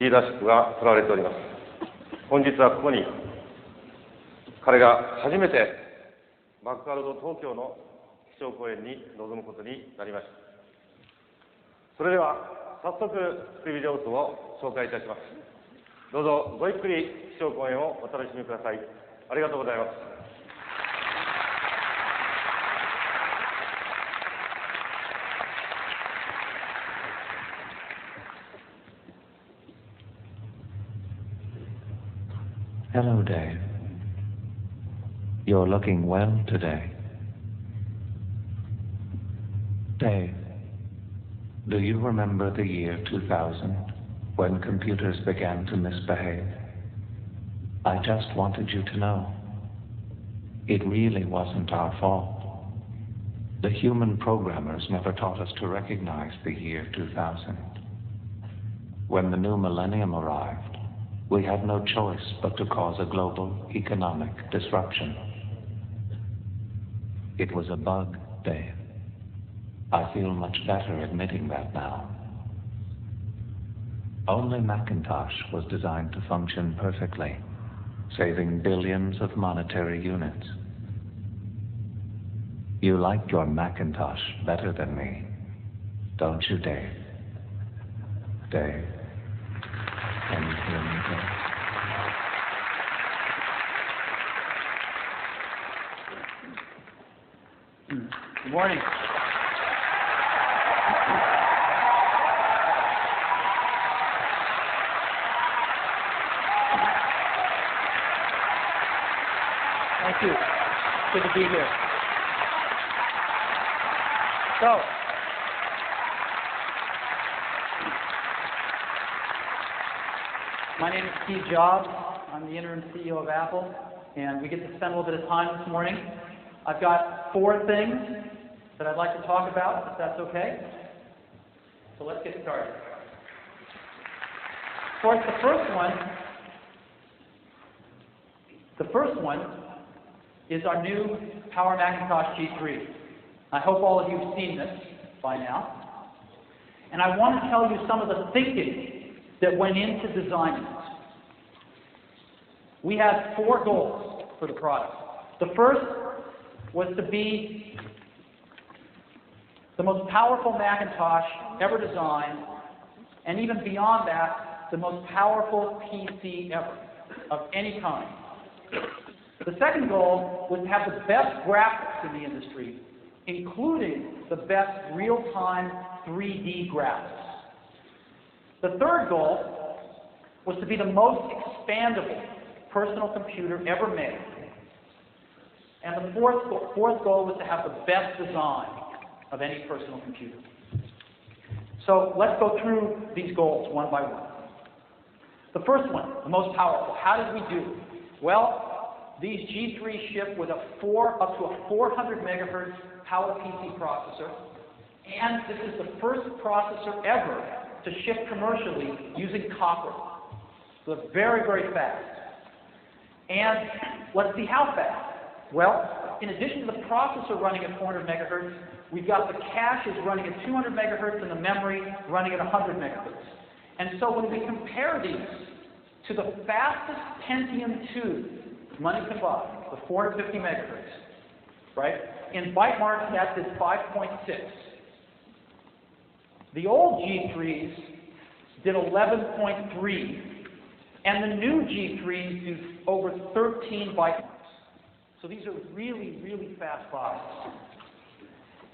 リーダーシップが取られております。本日はここに彼が初めてマクワールド東京の基調講演に臨むことになりました。それでは早速スティーブ・ジョブズを紹介いたします。どうぞごゆっくり基調講演をお楽しみください。ありがとうございます。Hello, Dave. You're looking well today. Dave, do you remember the year 2000 when computers began to misbehave? I just wanted you to know it really wasn't our fault. The human programmers never taught us to recognize the year 2000. When the new millennium arrived, we had no choice but to cause a global economic disruption. It was a bug, Dave. I feel much better admitting that now. Only Macintosh was designed to function perfectly, saving billions of monetary units. You like your Macintosh better than me, don't you, Dave? Dave, can you hear me, Dave? Good morning. Thank you. Good to be here. So, my name is Steve Jobs. I'm the interim CEO of Apple, and we get to spend a little bit of time this morning. I've got 4 things that I'd like to talk about, if that's okay. So let's get started. Of course, the first one is our new Power Macintosh G3. I hope all of you have seen this by now. And I want to tell you some of the thinking that went into designing it. We had 4 goals for the product. The first was to be the most powerful Macintosh ever designed, and even beyond that, the most powerful PC ever, of any kind. The second goal was to have the best graphics in the industry, including the best real-time 3D graphics. The third goal was to be the most expandable personal computer ever made. And the fourth goal was to have the best design of any personal computer. So let's go through these goals one by one. The first one, the most powerful. How did we do? Well, these G3 ship with up to a 400 megahertz PowerPC processor, and this is the first processor ever to ship commercially using copper. So it's very, very fast. And let's see how fast. Well, in addition to the processor running at 400 megahertz, we've got the caches running at 200 megahertz and the memory running at 100 megahertz. And so when we compare these to the fastest Pentium 2 money can buy, the 450 megahertz, right? In byte marks, that is 5.6. The old G3s did 11.3, and the new G3s do over 13 byte marks. So these are really, really fast files.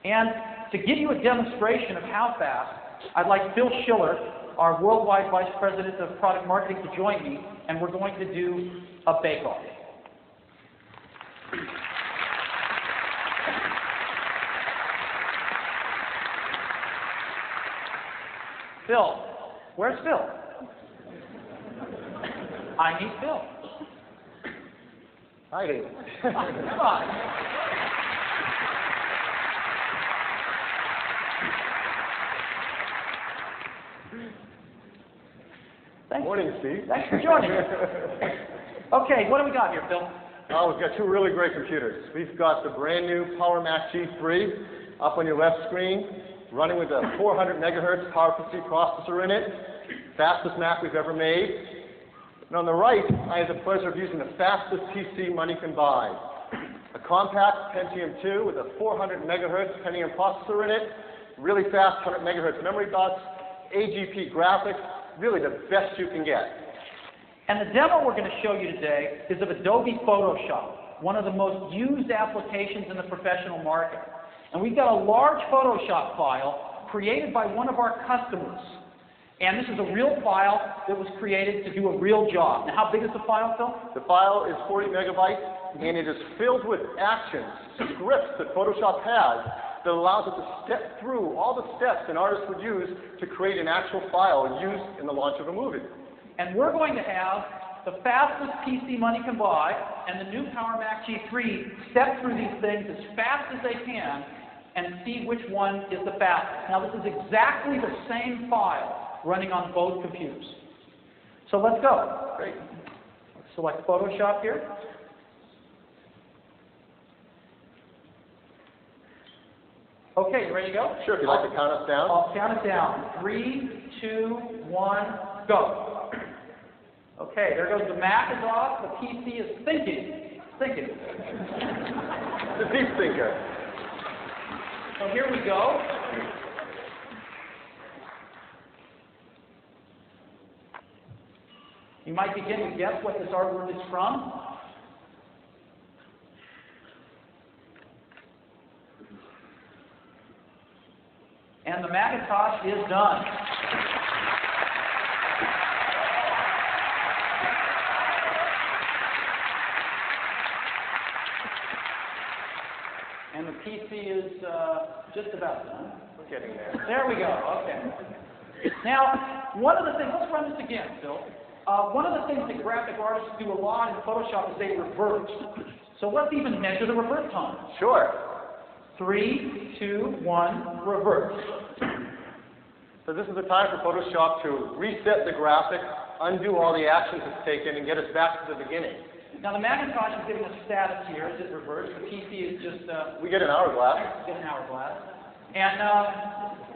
And to give you a demonstration of how fast, I'd like Phil Schiller, our Worldwide Vice President of Product Marketing, to join me, and we're going to do a bake-off. Phil, where's Phil? I need Phil. Hi, Dave. Come on. Morning, Steve. Thanks for joining us. Okay, what do we got here, Phil? We've got two really great computers. We've got the brand new PowerMac G3 up on your left screen, running with a 400 megahertz PowerPC processor in it, fastest Mac we've ever made. And on the right, I have the pleasure of using the fastest PC money can buy. A compact Pentium 2 with a 400 megahertz Pentium processor in it, really fast 100 megahertz memory bus, AGP graphics, really the best you can get. And the demo we're going to show you today is of Adobe Photoshop, one of the most used applications in the professional market. And we've got a large Photoshop file created by one of our customers. And this is a real file that was created to do a real job. Now, how big is the file, Phil? The file is 40 megabytes, and it is filled with actions, scripts that Photoshop has that allows it to step through all the steps an artist would use to create an actual file used in the launch of a movie. And we're going to have the fastest PC money can buy and the new PowerMac G3 step through these things as fast as they can and see which one is the fastest. Now, this is exactly the same file running on both computers. So let's go. Great. Let's select Photoshop here. Okay, you ready to go? Sure, if you'd like to count us down. I'll count it down. 3, 2, 1, go. Okay, there goes the Mac is off. The PC is thinking. Thinking. The deep thinker. So here we go. You might begin to guess what this artwork is from. And the Macintosh is done. And the PC is just about done. We're getting there. There we go. Okay. Now, one of the things, let's run this again, Phil. One of the things that graphic artists do a lot in Photoshop is they reverse. So let's even measure the reverse time. Sure. 3, 2, 1, reverse. So this is the time for Photoshop to reset the graphic, undo all the actions it's taken, and get us back to the beginning. Now the Macintosh is giving us status here. Is it reversed? The PC is just... We get an hourglass. Get an hourglass. And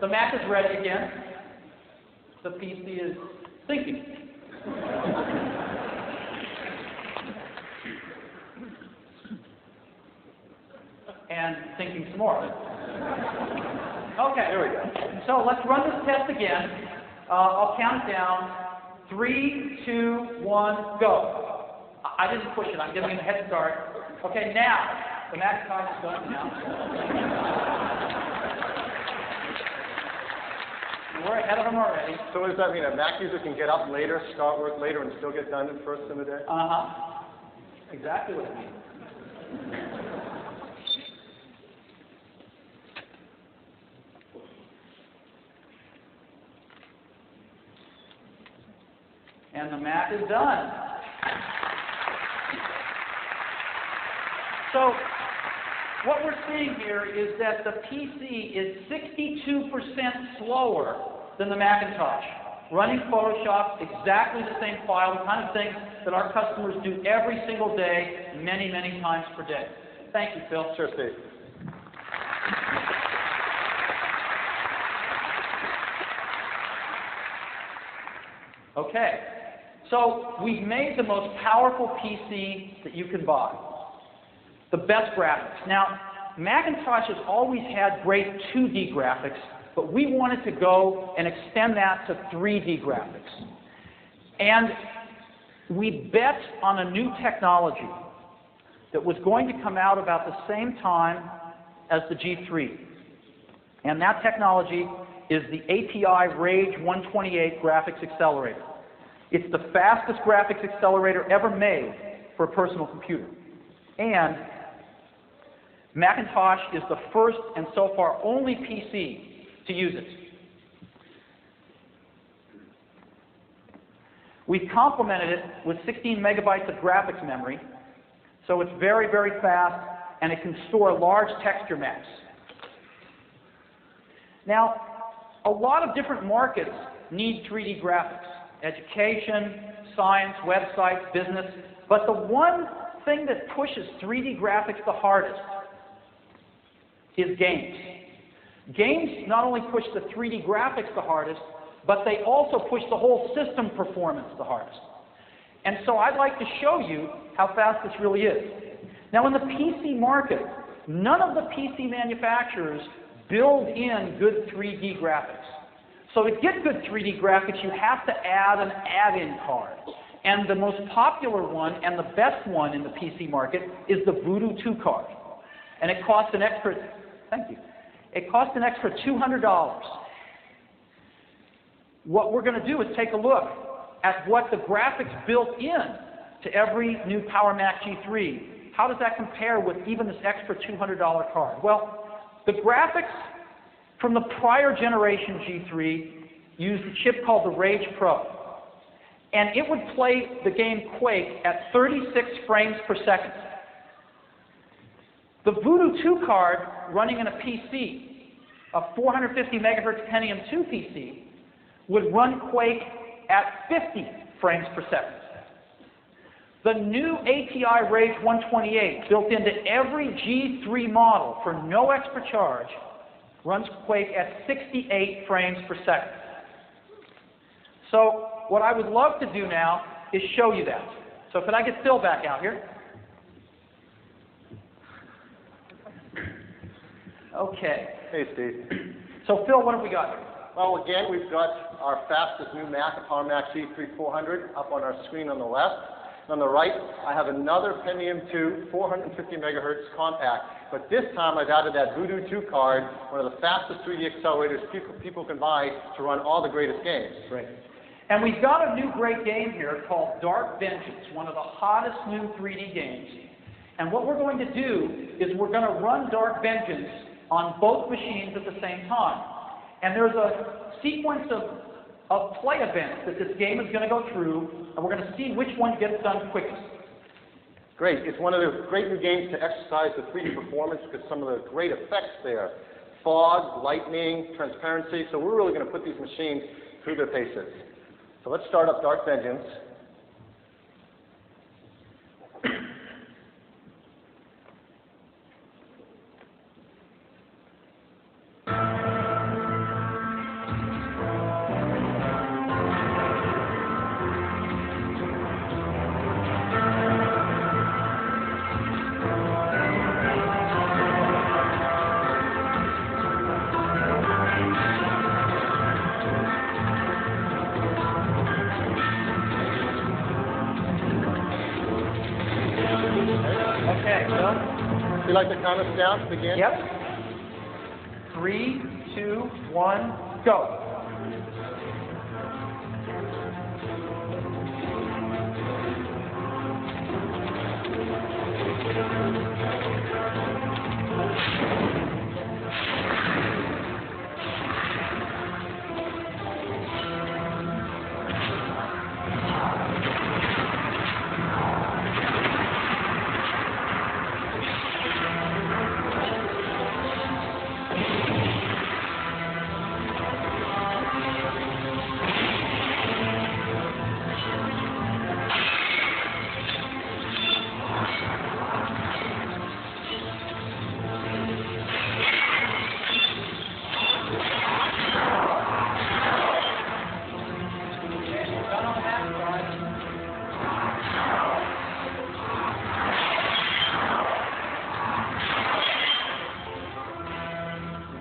the Mac is ready again. The PC is thinking. And thinking some more. Okay. There we go. So let's run this test again. I'll count it down. 3, 2, 1, go. I didn't push it. I'm giving it a head start. Okay, now. The Macintosh is done now. We're ahead of them already. So what does that mean? A Mac user can get up later, start work later, and still get done first in the day? Uh-huh. Exactly what it means. And the Mac is done. So what we're seeing here is that the PC is 62% slower than the Macintosh, running Photoshop, exactly the same file, the kind of thing that our customers do every single day, many, many times per day. Thank you, Phil. Sure, Steve. Okay, so we've made the most powerful PC that you can buy. The best graphics. Now, Macintosh has always had great 2D graphics, but we wanted to go and extend that to 3D graphics. And we bet on a new technology that was going to come out about the same time as the G3. And that technology is the ATI Rage 128 graphics accelerator. It's the fastest graphics accelerator ever made for a personal computer. And Macintosh is the first and so far only PC to use it. We've complemented it with 16 megabytes of graphics memory, so it's very, very fast, and it can store large texture maps. Now, a lot of different markets need 3D graphics. Education, science, websites, business. But the one thing that pushes 3D graphics the hardest is games. Games not only push the 3D graphics the hardest, but they also push the whole system performance the hardest. And so I'd like to show you how fast this really is. Now in the PC market, none of the PC manufacturers build in good 3D graphics. So to get good 3D graphics, you have to add an add-in card. And the most popular one and the best one in the PC market is the Voodoo 2 card. And it costs an extra, thank you, it costs an extra $200. What we're going to do is take a look at what the graphics built in to every new Power Mac G3. How does that compare with even this extra $200 card? Well, the graphics from the prior generation G3 used a chip called the Rage Pro. And it would play the game Quake at 36 frames per second. The Voodoo 2 card running in a PC, a 450 megahertz Pentium 2 PC, would run Quake at 50 frames per second. The new ATI Rage 128, built into every G3 model for no extra charge, runs Quake at 68 frames per second. So what I would love to do now is show you that. So could I get Phil back out here? Okay. Hey, Steve. So Phil, what have we got here? Well, again, we've got our fastest new Mac, the Power Mac G3 400, up on our screen on the left. On the right, I have another Pentium 2 450 megahertz compact, but this time I've added that Voodoo 2 card, one of the fastest 3D accelerators people can buy to run all the greatest games. Great. And we've got a new great game here called Dark Vengeance, one of the hottest new 3D games. And what we're going to do is we're going to run Dark Vengeance on both machines at the same time. And there's a sequence of play events that this game is going to go through, and we're going to see which one gets done quickest. Great. It's one of the great new games to exercise the 3D performance because some of the great effects there. Fog, lightning, transparency. So we're really going to put these machines through their paces. So let's start up Dark Vengeance. Okay, Phil? Would you like to count us down to begin? Yep. 3, 2, 1, go.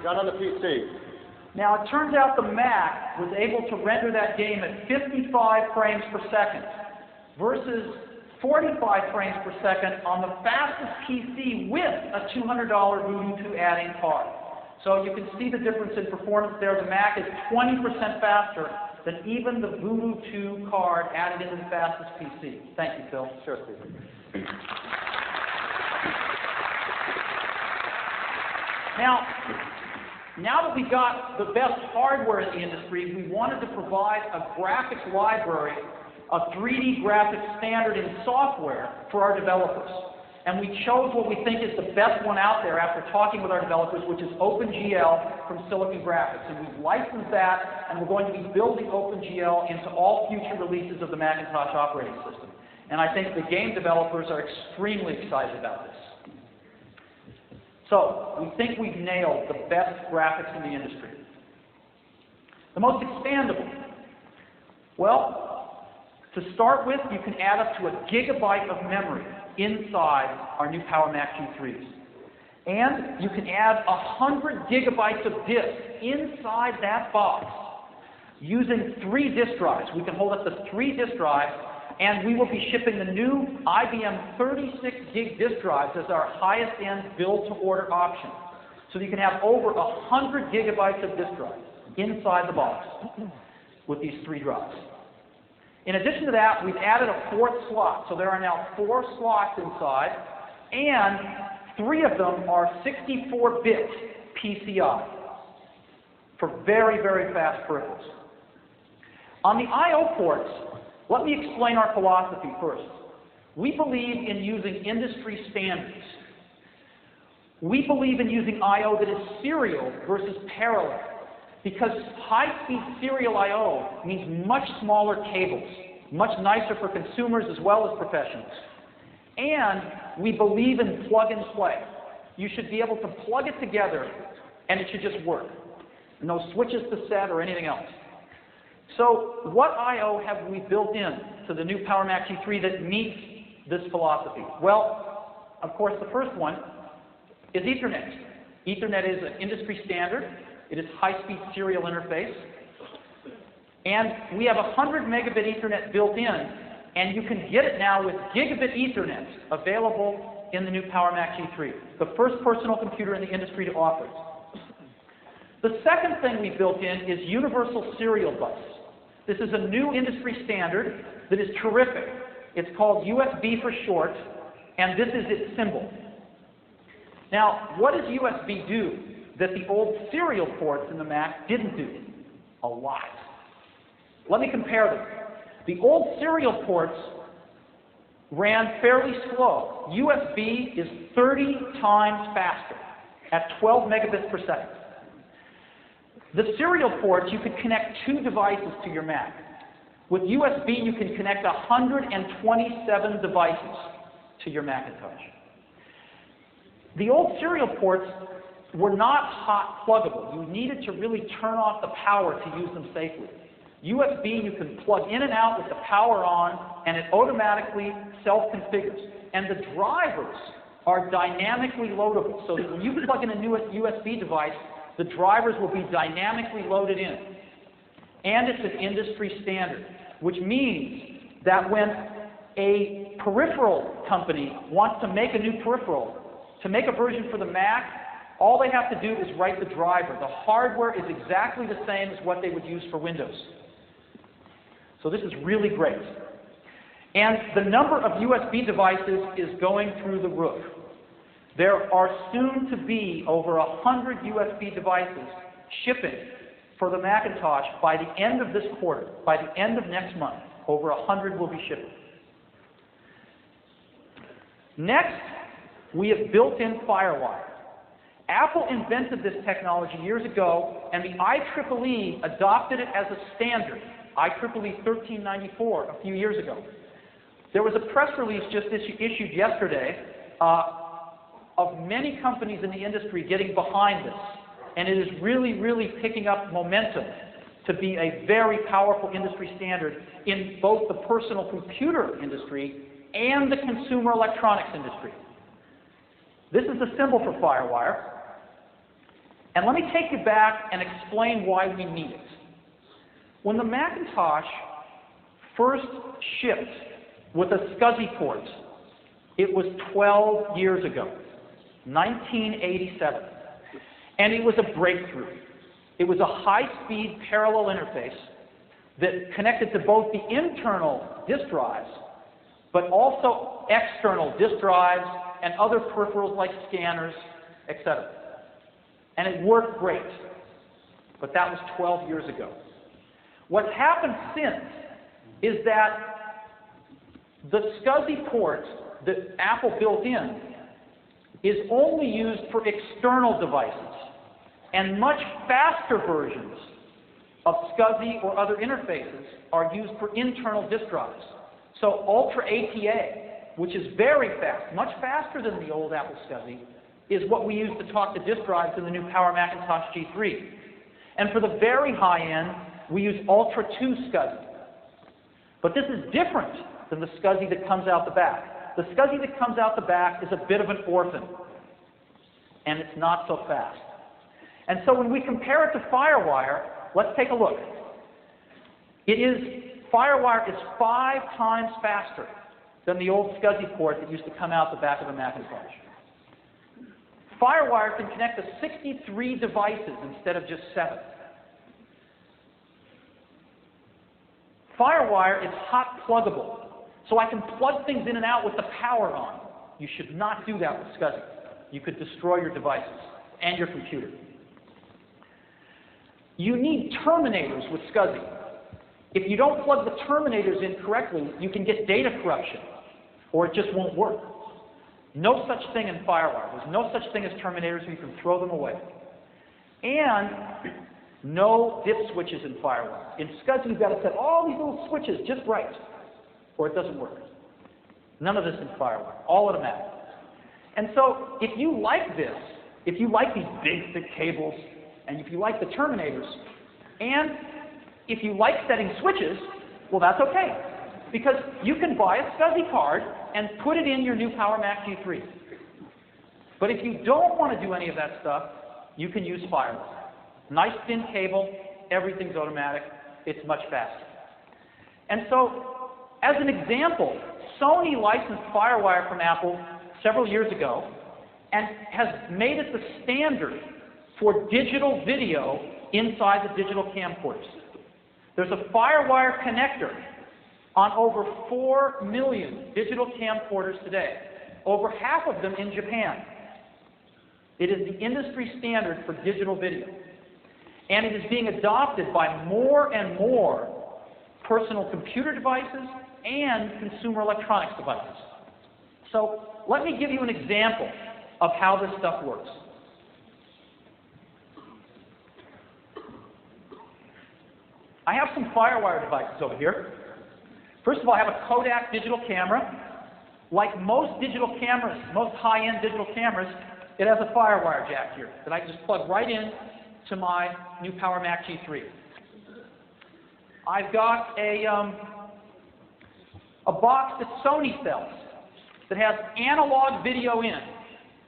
Done on the PC. Now, it turns out the Mac was able to render that game at 55 frames per second versus 45 frames per second on the fastest PC with a $200 Voodoo 2 add-in card. So you can see the difference in performance there. The Mac is 20% faster than even the Voodoo 2 card added into the fastest PC. Thank you, Phil. Sure, Steve. Now that we got the best hardware in the industry, we wanted to provide a graphics library, a 3D graphics standard in software for our developers. And we chose what we think is the best one out there after talking with our developers, which is OpenGL from Silicon Graphics. And we've licensed that, and we're going to be building OpenGL into all future releases of the Macintosh operating system. And I think the game developers are extremely excited about this. So, we think we've nailed the best graphics in the industry. The most expandable. Well, to start with, you can add up to a gigabyte of memory inside our new Power Mac G3s. And you can add 100 gigabytes of disk inside that box using 3 disk drives. We can hold up to 3 disk drives, and we will be shipping the new IBM 36 gig disk drives as our highest end build-to-order option. So you can have over 100 gigabytes of disk drives inside the box with these 3 drives. In addition to that, we've added a 4th slot. So there are now 4 slots inside, and 3 of them are 64-bit PCI for very, very fast peripherals. On the I/O ports, let me explain our philosophy first. We believe in using industry standards. We believe in using I/O that is serial versus parallel, because high-speed serial I/O means much smaller cables, much nicer for consumers as well as professionals. And we believe in plug and play. You should be able to plug it together and it should just work. No switches to set or anything else. So what I/O have we built in to the new Power Mac G3 that meets this philosophy? Well, of course, the first one is Ethernet. Ethernet is an industry standard. It is high-speed serial interface. And we have 100 megabit Ethernet built in, and you can get it now with gigabit Ethernet available in the new Power Mac G3, the first personal computer in the industry to offer it. The second thing we built in is universal serial bus. This is a new industry standard that is terrific. It's called USB for short, and this is its symbol. Now, what does USB do that the old serial ports in the Mac didn't do? A lot. Let me compare them. The old serial ports ran fairly slow. USB is 30 times faster at 12 megabits per second. The serial ports, you could connect 2 devices to your Mac. With USB, you can connect 127 devices to your Macintosh. The old serial ports were not hot pluggable. You needed to really turn off the power to use them safely. USB, you can plug in and out with the power on, and it automatically self-configures. And the drivers are dynamically loadable, so that when you plug in a new USB device, the drivers will be dynamically loaded in. And it's an industry standard, which means that when a peripheral company wants to make a new peripheral, to make a version for the Mac, all they have to do is write the driver. The hardware is exactly the same as what they would use for Windows. So this is really great. And the number of USB devices is going through the roof. There are soon to be over 100 USB devices shipping for the Macintosh by the end of this quarter. By the end of next month, over 100 will be shipping. Next, we have built-in FireWire. Apple invented this technology years ago, and the IEEE adopted it as a standard, IEEE 1394, a few years ago. There was a press release just issued yesterday of many companies in the industry getting behind this, and it is really, really picking up momentum to be a very powerful industry standard in both the personal computer industry and the consumer electronics industry. This is the symbol for FireWire. And let me take you back and explain why we need it. When the Macintosh first shipped with a SCSI port, it was 12 years ago, 1987. And it was a breakthrough. It was a high-speed parallel interface that connected to both the internal disk drives, but also external disk drives and other peripherals like scanners, etc. And it worked great. But that was 12 years ago. What's happened since is that the SCSI port that Apple built in is only used for external devices, and much faster versions of SCSI or other interfaces are used for internal disk drives. So Ultra ATA, which is very fast, much faster than the old Apple SCSI, is what we use to talk to disk drives in the new Power Macintosh G3. And for the very high end, we use Ultra 2 SCSI. But this is different than the SCSI that comes out the back. The SCSI that comes out the back is a bit of an orphan, and it's not so fast. And so when we compare it to FireWire, let's take a look. FireWire is 5 times faster than the old SCSI port that used to come out the back of a Macintosh. FireWire can connect to 63 devices instead of just 7. FireWire is hot pluggable, so I can plug things in and out with the power on. You should not do that with SCSI. You could destroy your devices and your computer. You need terminators with SCSI. If you don't plug the terminators in correctly, you can get data corruption, or it just won't work. No such thing in FireWire. There's no such thing as terminators, so you can throw them away. And no dip switches in FireWire. In SCSI, you've got to set all these little switches just right, or it doesn't work. None of this in FireWire. All automatic. And so, if you like this, if you like these big, thick cables, and if you like the terminators, and if you like setting switches, well, that's okay. Because you can buy a SCSI card and put it in your new Power Mac G3. But if you don't want to do any of that stuff, you can use FireWire. Nice thin cable, everything's automatic, it's much faster. And so, as an example, Sony licensed FireWire from Apple several years ago and has made it the standard for digital video inside the digital camcorders. There's a FireWire connector on over 4 million digital camcorders today, over half of them in Japan. It is the industry standard for digital video. And it is being adopted by more and more personal computer devices and consumer electronics devices. So let me give you an example of how this stuff works. I have some FireWire devices over here. First of all, I have a Kodak digital camera. Like most digital cameras, most high-end digital cameras, it has a FireWire jack here that I can just plug right in to my new Power Mac G3. I've got a box that Sony sells that has analog video in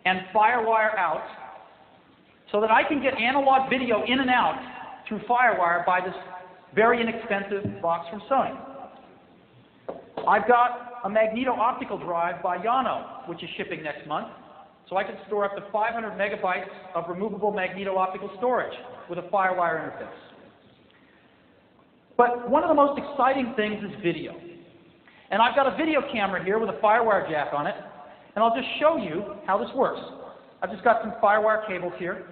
and FireWire out, so that I can get analog video in and out through FireWire by this very inexpensive box from Sony. I've got a magneto-optical drive by Yano, which is shipping next month, so I can store up to 500 megabytes of removable magneto-optical storage with a FireWire interface. But one of the most exciting things is video. And I've got a video camera here with a FireWire jack on it, and I'll just show you how this works. I've just got some FireWire cables here,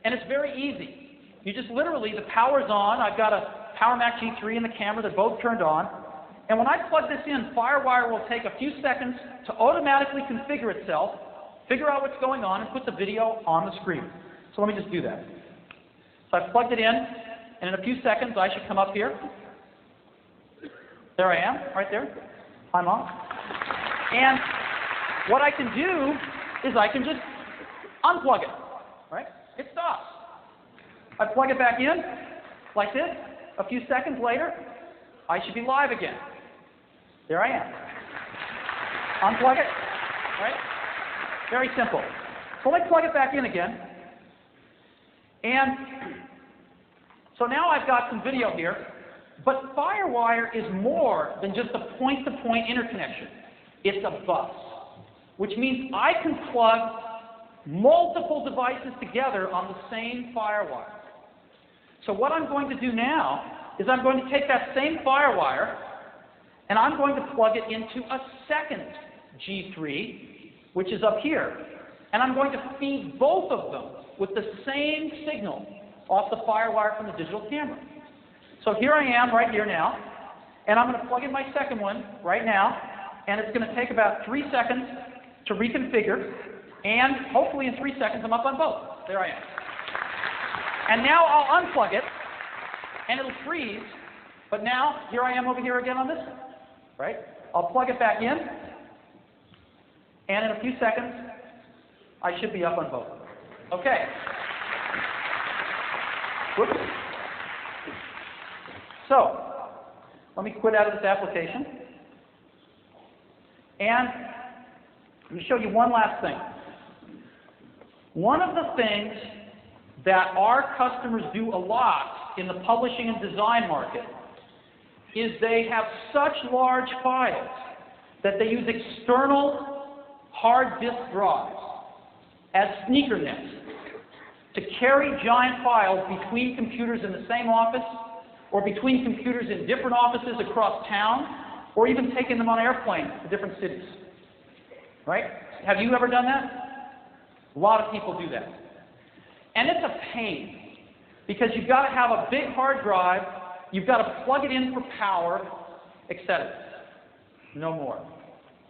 and it's very easy. You just literally, the power's on, I've got a Power Mac G3 and the camera, they're both turned on, and when I plug this in, FireWire will take a few seconds to automatically configure itself, figure out what's going on, and put the video on the screen. So let me just do that. So I've plugged it in, and in a few seconds I should come up here. There I am, right there. I'm on. And what I can do is I can just unplug it, right? It stops. I plug it back in, like this. A few seconds later, I should be live again. There I am. Unplug it, right? Very simple. So let me plug it back in again. And so now I've got some video here, but FireWire is more than just a point-to-point interconnection. It's a bus, which means I can plug multiple devices together on the same FireWire. So what I'm going to do now is I'm going to take that same FireWire and I'm going to plug it into a second G3, which is up here. And I'm going to feed both of them with the same signal off the FireWire from the digital camera. So here I am right here now, and I'm going to plug in my second one right now, and it's going to take about 3 seconds to reconfigure, and hopefully in 3 seconds I'm up on both. There I am. And now I'll unplug it, and it'll freeze, but now here I am over here again on this one, right? I'll plug it back in, and in a few seconds, I should be up on both. Okay. Whoops. So, let me quit out of this application. And let me show you one last thing. One of the things that our customers do a lot in the publishing and design market is they have such large files that they use external hard disk drives as sneaker nets to carry giant files between computers in the same office or between computers in different offices across town, or even taking them on airplanes to different cities. Right? Have you ever done that? A lot of people do that. And it's a pain, because you've got to have a big hard drive, you've got to plug it in for power, etc. No more.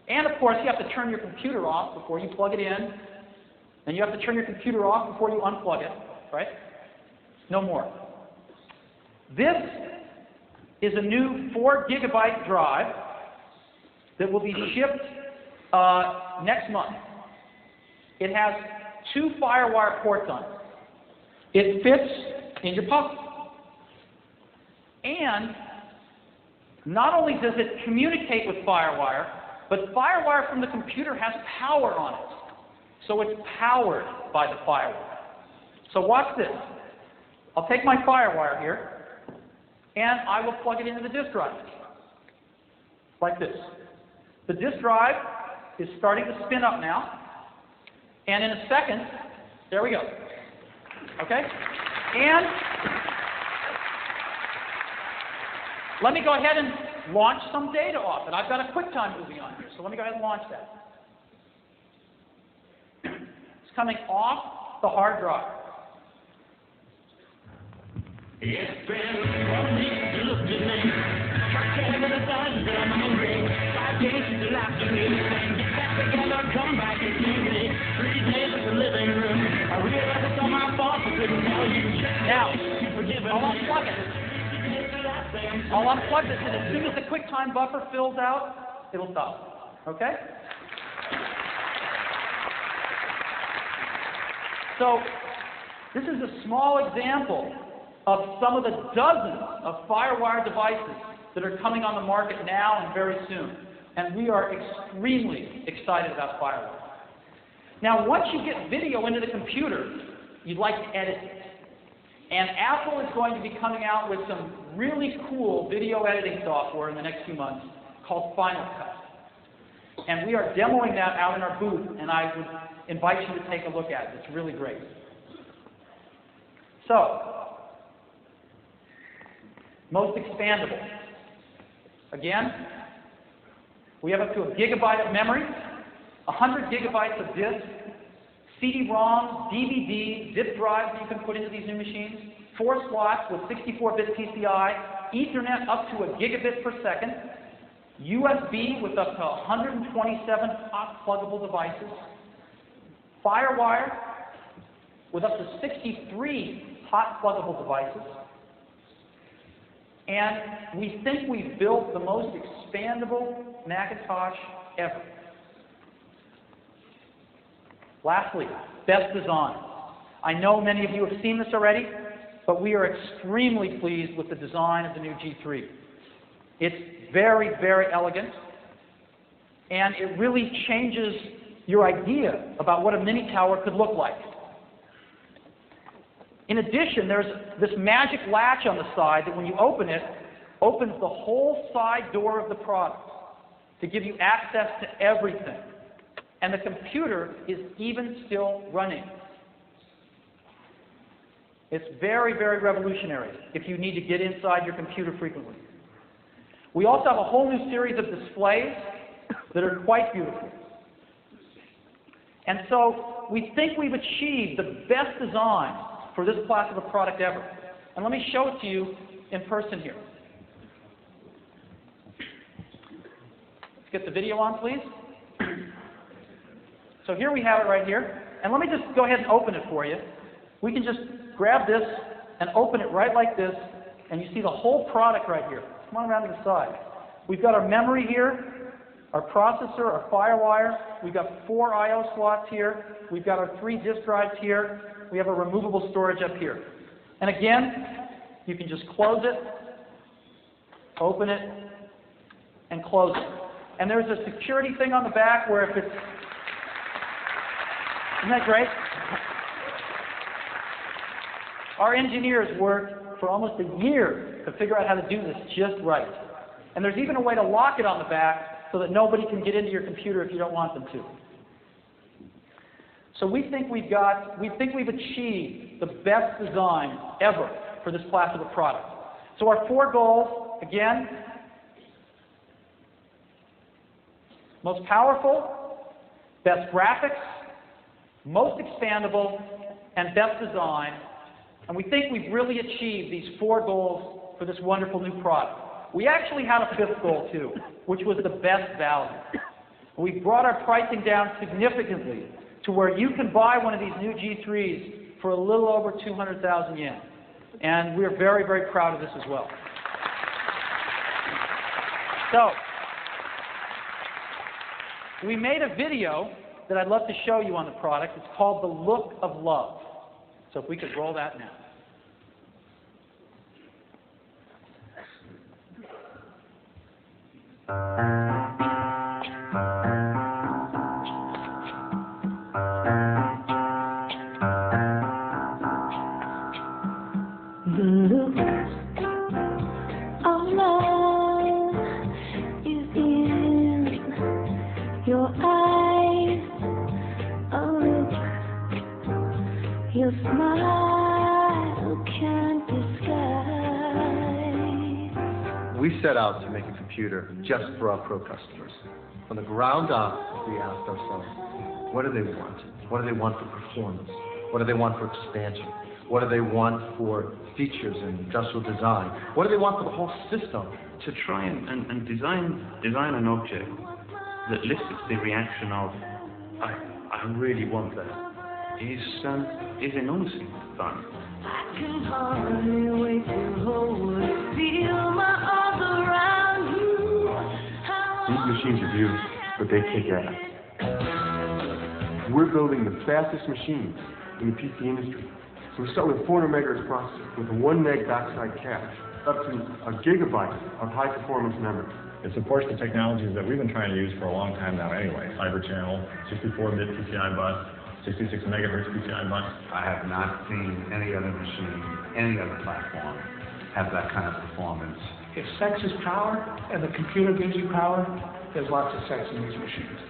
And of course, you have to turn your computer off before you plug it in, and you have to turn your computer off before you unplug it, right? No more. This is a new 4 gigabyte drive that will be shipped next month. It has 2 FireWire ports on it. It fits in your pocket. And not only does it communicate with FireWire, but FireWire from the computer has power on it. So it's powered by the FireWire. So watch this. I'll take my FireWire here, and I will plug it into the disk drive. Like this. The disk drive is starting to spin up now. And in a second, there we go. Okay? And let me go ahead and launch some data off it. I've got a QuickTime movie on here, so let me go ahead and launch that. It's coming off the hard drive. It's been one week to look to me. Trying to decide that I'm hungry. 5 days to laugh to me. Get back together, come back and see me. 3 days in the living room. I realize it's all my fault, I couldn't tell you. Now, I'll unplug it. I'll unplug this, and as soon as the QuickTime buffer fills out, it'll stop. Okay? So, this is a small example of some of the dozens of FireWire devices that are coming on the market now and very soon. And we are extremely excited about FireWire. Now, once you get video into the computer, you'd like to edit it. And Apple is going to be coming out with some really cool video editing software in the next few months called Final Cut. And we are demoing that out in our booth, and I would invite you to take a look at it. It's really great. So, most expandable. Again, we have up to 1 gigabyte of memory, 100 gigabytes of disk, CD-ROM, DVD, zip drives that you can put into these new machines, 4 slots with 64-bit PCI, Ethernet up to 1 gigabit per second, USB with up to 127 hot pluggable devices, FireWire with up to 63 hot pluggable devices, and we think we've built the most expandable Macintosh ever. Lastly, best design. I know many of you have seen this already, but we are extremely pleased with the design of the new G3. It's very, very elegant, and it really changes your idea about what a mini tower could look like. In addition, there's this magic latch on the side that when you open it, opens the whole side door of the product to give you access to everything. And the computer is even still running. It's very, very revolutionary if you need to get inside your computer frequently. We also have a whole new series of displays that are quite beautiful. And so we think we've achieved the best design for this class of a product ever. And let me show it to you in person here. Let's get the video on, please. So here we have it right here. And let me just go ahead and open it for you. We can just grab this and open it right like this, and you see the whole product right here. Come on around to the side. We've got our memory here. our processor, our FireWire. We've got 4 I/O slots here. We've got our 3 disk drives here. We have a removable storage up here. And again, you can just close it, open it, and close it. And there's a security thing on the back where if it's... Isn't that great? Our engineers worked for almost a year to figure out how to do this just right. And there's even a way to lock it on the back so that nobody can get into your computer if you don't want them to. So we think we've achieved the best design ever for this class of a product. So our 4 goals, again, most powerful, best graphics, most expandable, and best design. And we think we've really achieved these 4 goals for this wonderful new product. We actually had a 5th goal too, which was the best value. We've brought our pricing down significantly to where you can buy one of these new G3s for a little over 200,000 yen. And we're very, very proud of this as well. So, we made a video that I'd love to show you on the product. It's called The Look of Love. So if we could roll that now. The look of love is in your eyes. A look your smile can't disguise. We set out to make a computer just for our pro customers. From the ground up, we asked ourselves, what do they want? What do they want for performance? What do they want for expansion? What do they want for features and industrial design? What do they want for the whole system? To try and design an object that elicits the reaction of, I really want that, is enormously fun. I can hardly wait to hold it, feel my arms around you. These machines are beautiful, but they kick ass. We're building the fastest machines in the PC industry. So we start with 400 megahertz processor with a 1 meg backside cache, up to a gigabyte of high performance memory. It supports the technologies that we've been trying to use for a long time now anyway. Fiber channel, 64-bit PCI bus, 66 megahertz PCI bus. I have not seen any other machine, any other platform have that kind of performance. If sex is power and the computer gives you power, there's lots of sex in these machines.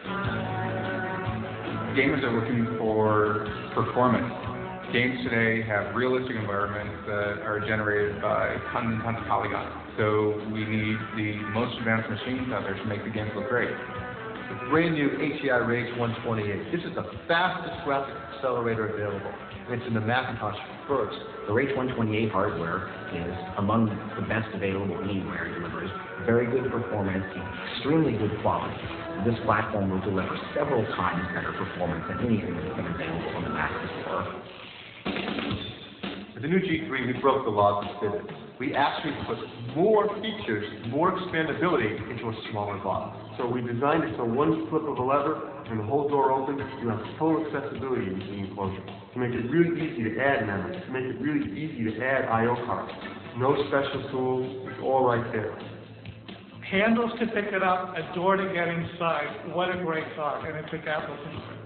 Gamers are looking for performance. Games today have realistic environments that are generated by tons and tons of polygons. So we need the most advanced machines out there to make the games look great. The brand new HEI Rage 128. This is the fastest graphic accelerator available. It's in the Macintosh first. The Rage 128 hardware is among the best available anywhere. It delivers very good performance, extremely good quality. This platform will deliver several times better performance than anything that's been available on the Mac before. With the new G3, we broke the laws of physics. We actually put more features, more expandability into a smaller box. So we designed it so one flip of a lever and the whole door opens, you have full accessibility in the enclosure. To make it really easy to add memory, to make it really easy to add I/O cards. No special tools, it's all right there. Handles to pick it up, a door to get inside. What a great thought, and it's a capital concern.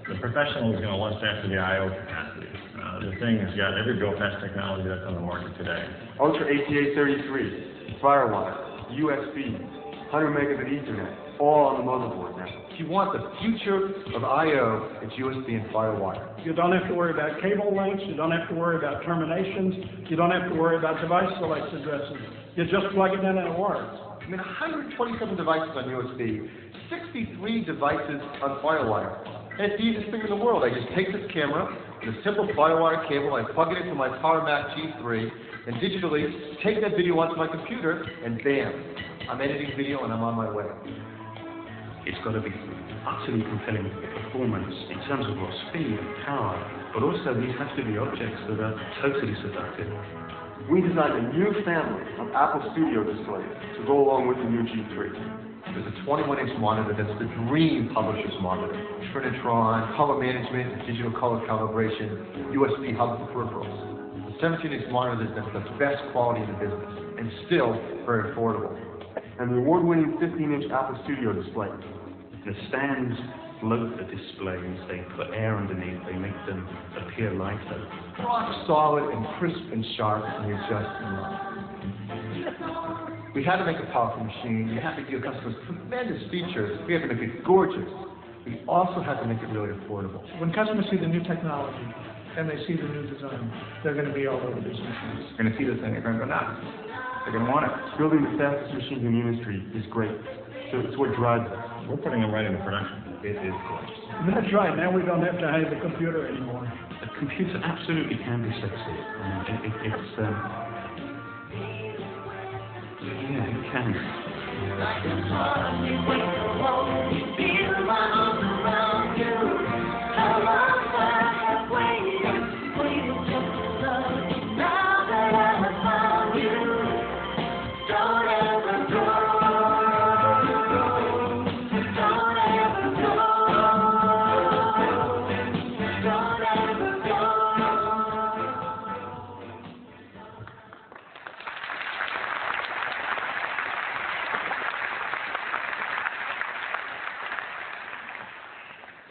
The professional is going to want to after the I/O capacity. The thing has got every built-fast technology that's on the market today. Ultra ATA 33, FireWire, USB, 100 megabit Ethernet, all on the motherboard now. If you want the future of I/O, it's USB and FireWire. You don't have to worry about cable lengths, you don't have to worry about terminations, you don't have to worry about device select addresses. You just plug it in and it works. I mean, 127 devices on USB, 63 devices on FireWire. And it's the easiest thing in the world. I just take this camera, and a simple FireWire cable, I plug it into my Power Mac G3, and digitally take that video onto my computer, and bam, I'm editing video and I'm on my way. It's got to be utterly compelling performance in terms of speed and power, but also these have to be objects that are totally seductive. We designed a new family of Apple Studio displays to go along with the new G3. There's a 21-inch monitor that's the dream publisher's monitor. Trinitron, color management, digital color calibration, USB hub for peripherals. The 17-inch monitor that's the best quality in the business, and still very affordable. And the award-winning 15-inch Apple Studio display. The stands float the displays, they put air underneath, they make them appear lighter. Rock solid and crisp and sharp, and you're just in love. We had to make a powerful machine. We had to give customers tremendous features. We had to make it gorgeous. We also had to make it really affordable. When customers see the new technology and they see the new design, they're going to be all over these machines. They're going to see this thing, they're going to go nuts. They're going to want it. Building the fastest machines in the industry is great. So it's what drives us. We're putting them right into production. It is gorgeous. That's right. Now we don't have to hide the computer anymore. The computer absolutely can be sexy. Yeah, it can.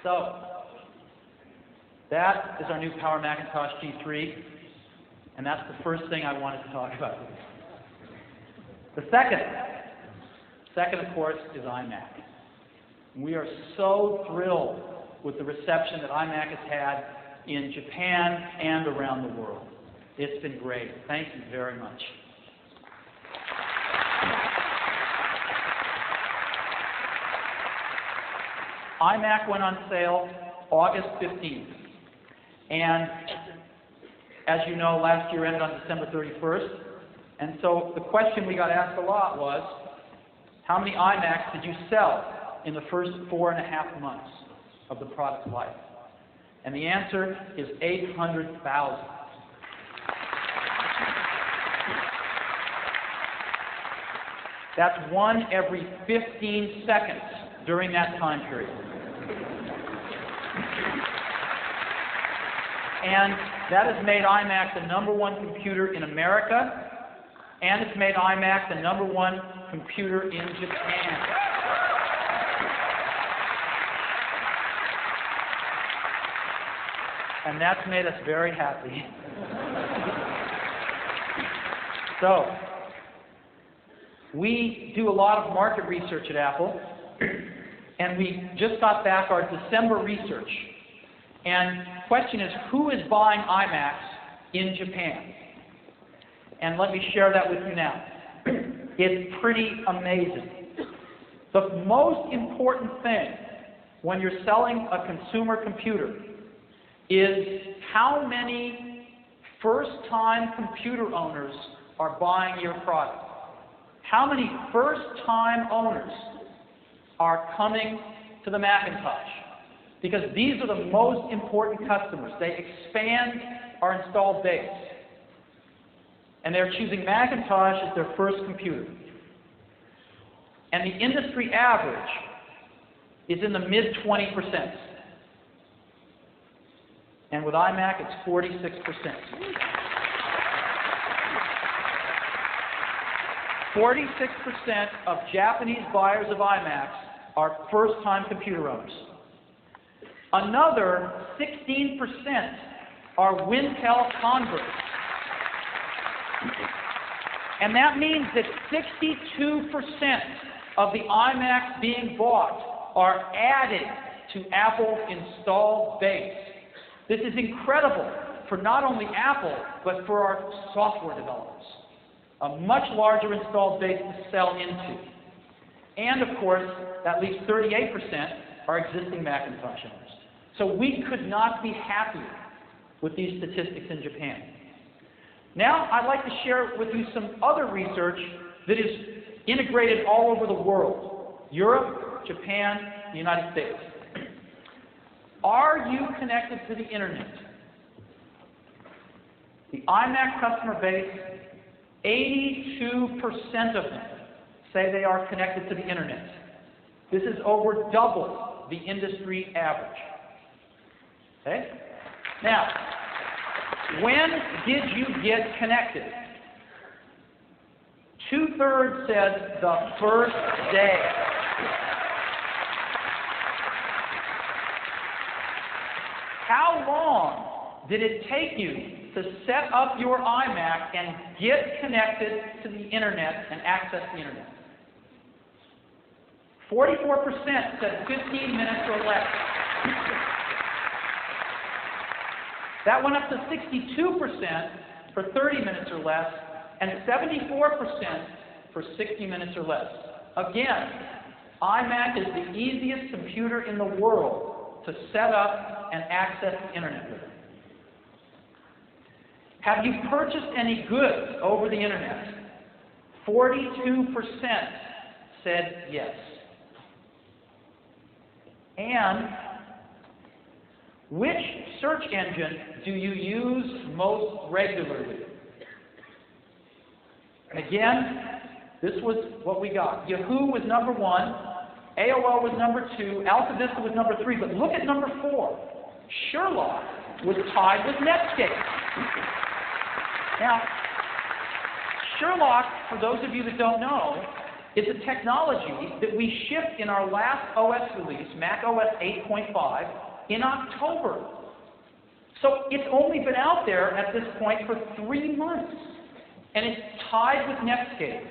So, that is our new Power Macintosh G3, and that's the first thing I wanted to talk about. The second, of course, is iMac. We are so thrilled with the reception that iMac has had in Japan and around the world. It's been great. Thank you very much. iMac went on sale August 15th. And as you know, last year ended on December 31st. And so the question we got asked a lot was, how many iMacs did you sell in the first 4.5 months of the product's life? And the answer is 800,000. That's one every 15 seconds during that time period. And that has made iMac the #1 computer in America, and it's made iMac the #1 computer in Japan. And that's made us very happy. So, we do a lot of market research at Apple, and we just got back our December research. And the question is, who is buying iMacs in Japan? And let me share that with you now. It's pretty amazing. The most important thing when you're selling a consumer computer is how many first-time computer owners are buying your product. How many first-time owners are coming to the Macintosh? Because these are the most important customers. They expand our installed base. And they're choosing Macintosh as their first computer. And the industry average is in the mid-20%. And with iMac, it's 46%. 46% of Japanese buyers of iMacs are first-time computer owners. Another 16% are Wintel converts. And that means that 62% of the iMacs being bought are added to Apple's installed base. This is incredible for not only Apple, but for our software developers. A much larger installed base to sell into. And of course, at least 38% are existing Macintosh owners. So we could not be happier with these statistics in Japan. Now, I'd like to share with you some other research that is integrated all over the world. Europe, Japan, the United States. Are you connected to the internet? The iMac customer base, 82% of them say they are connected to the internet. This is over double the industry average. Okay? Now, when did you get connected? 2/3 said the first day. How long did it take you to set up your iMac and get connected to the internet and access the internet? 44% said 15 minutes or less. That went up to 62% for 30 minutes or less, and 74% for 60 minutes or less. Again, iMac is the easiest computer in the world to set up and access the internet with. Have you purchased any goods over the internet? 42% said yes. And which search engine do you use most regularly? And again, this was what we got. Yahoo was number 1, AOL was number 2, AltaVista was number 3, but look at number 4. Sherlock was tied with Netscape. Now, Sherlock, for those of you that don't know, is a technology that we shipped in our last OS release, Mac OS 8.5, in October. So it's only been out there at this point for 3 months. And it's tied with Netscape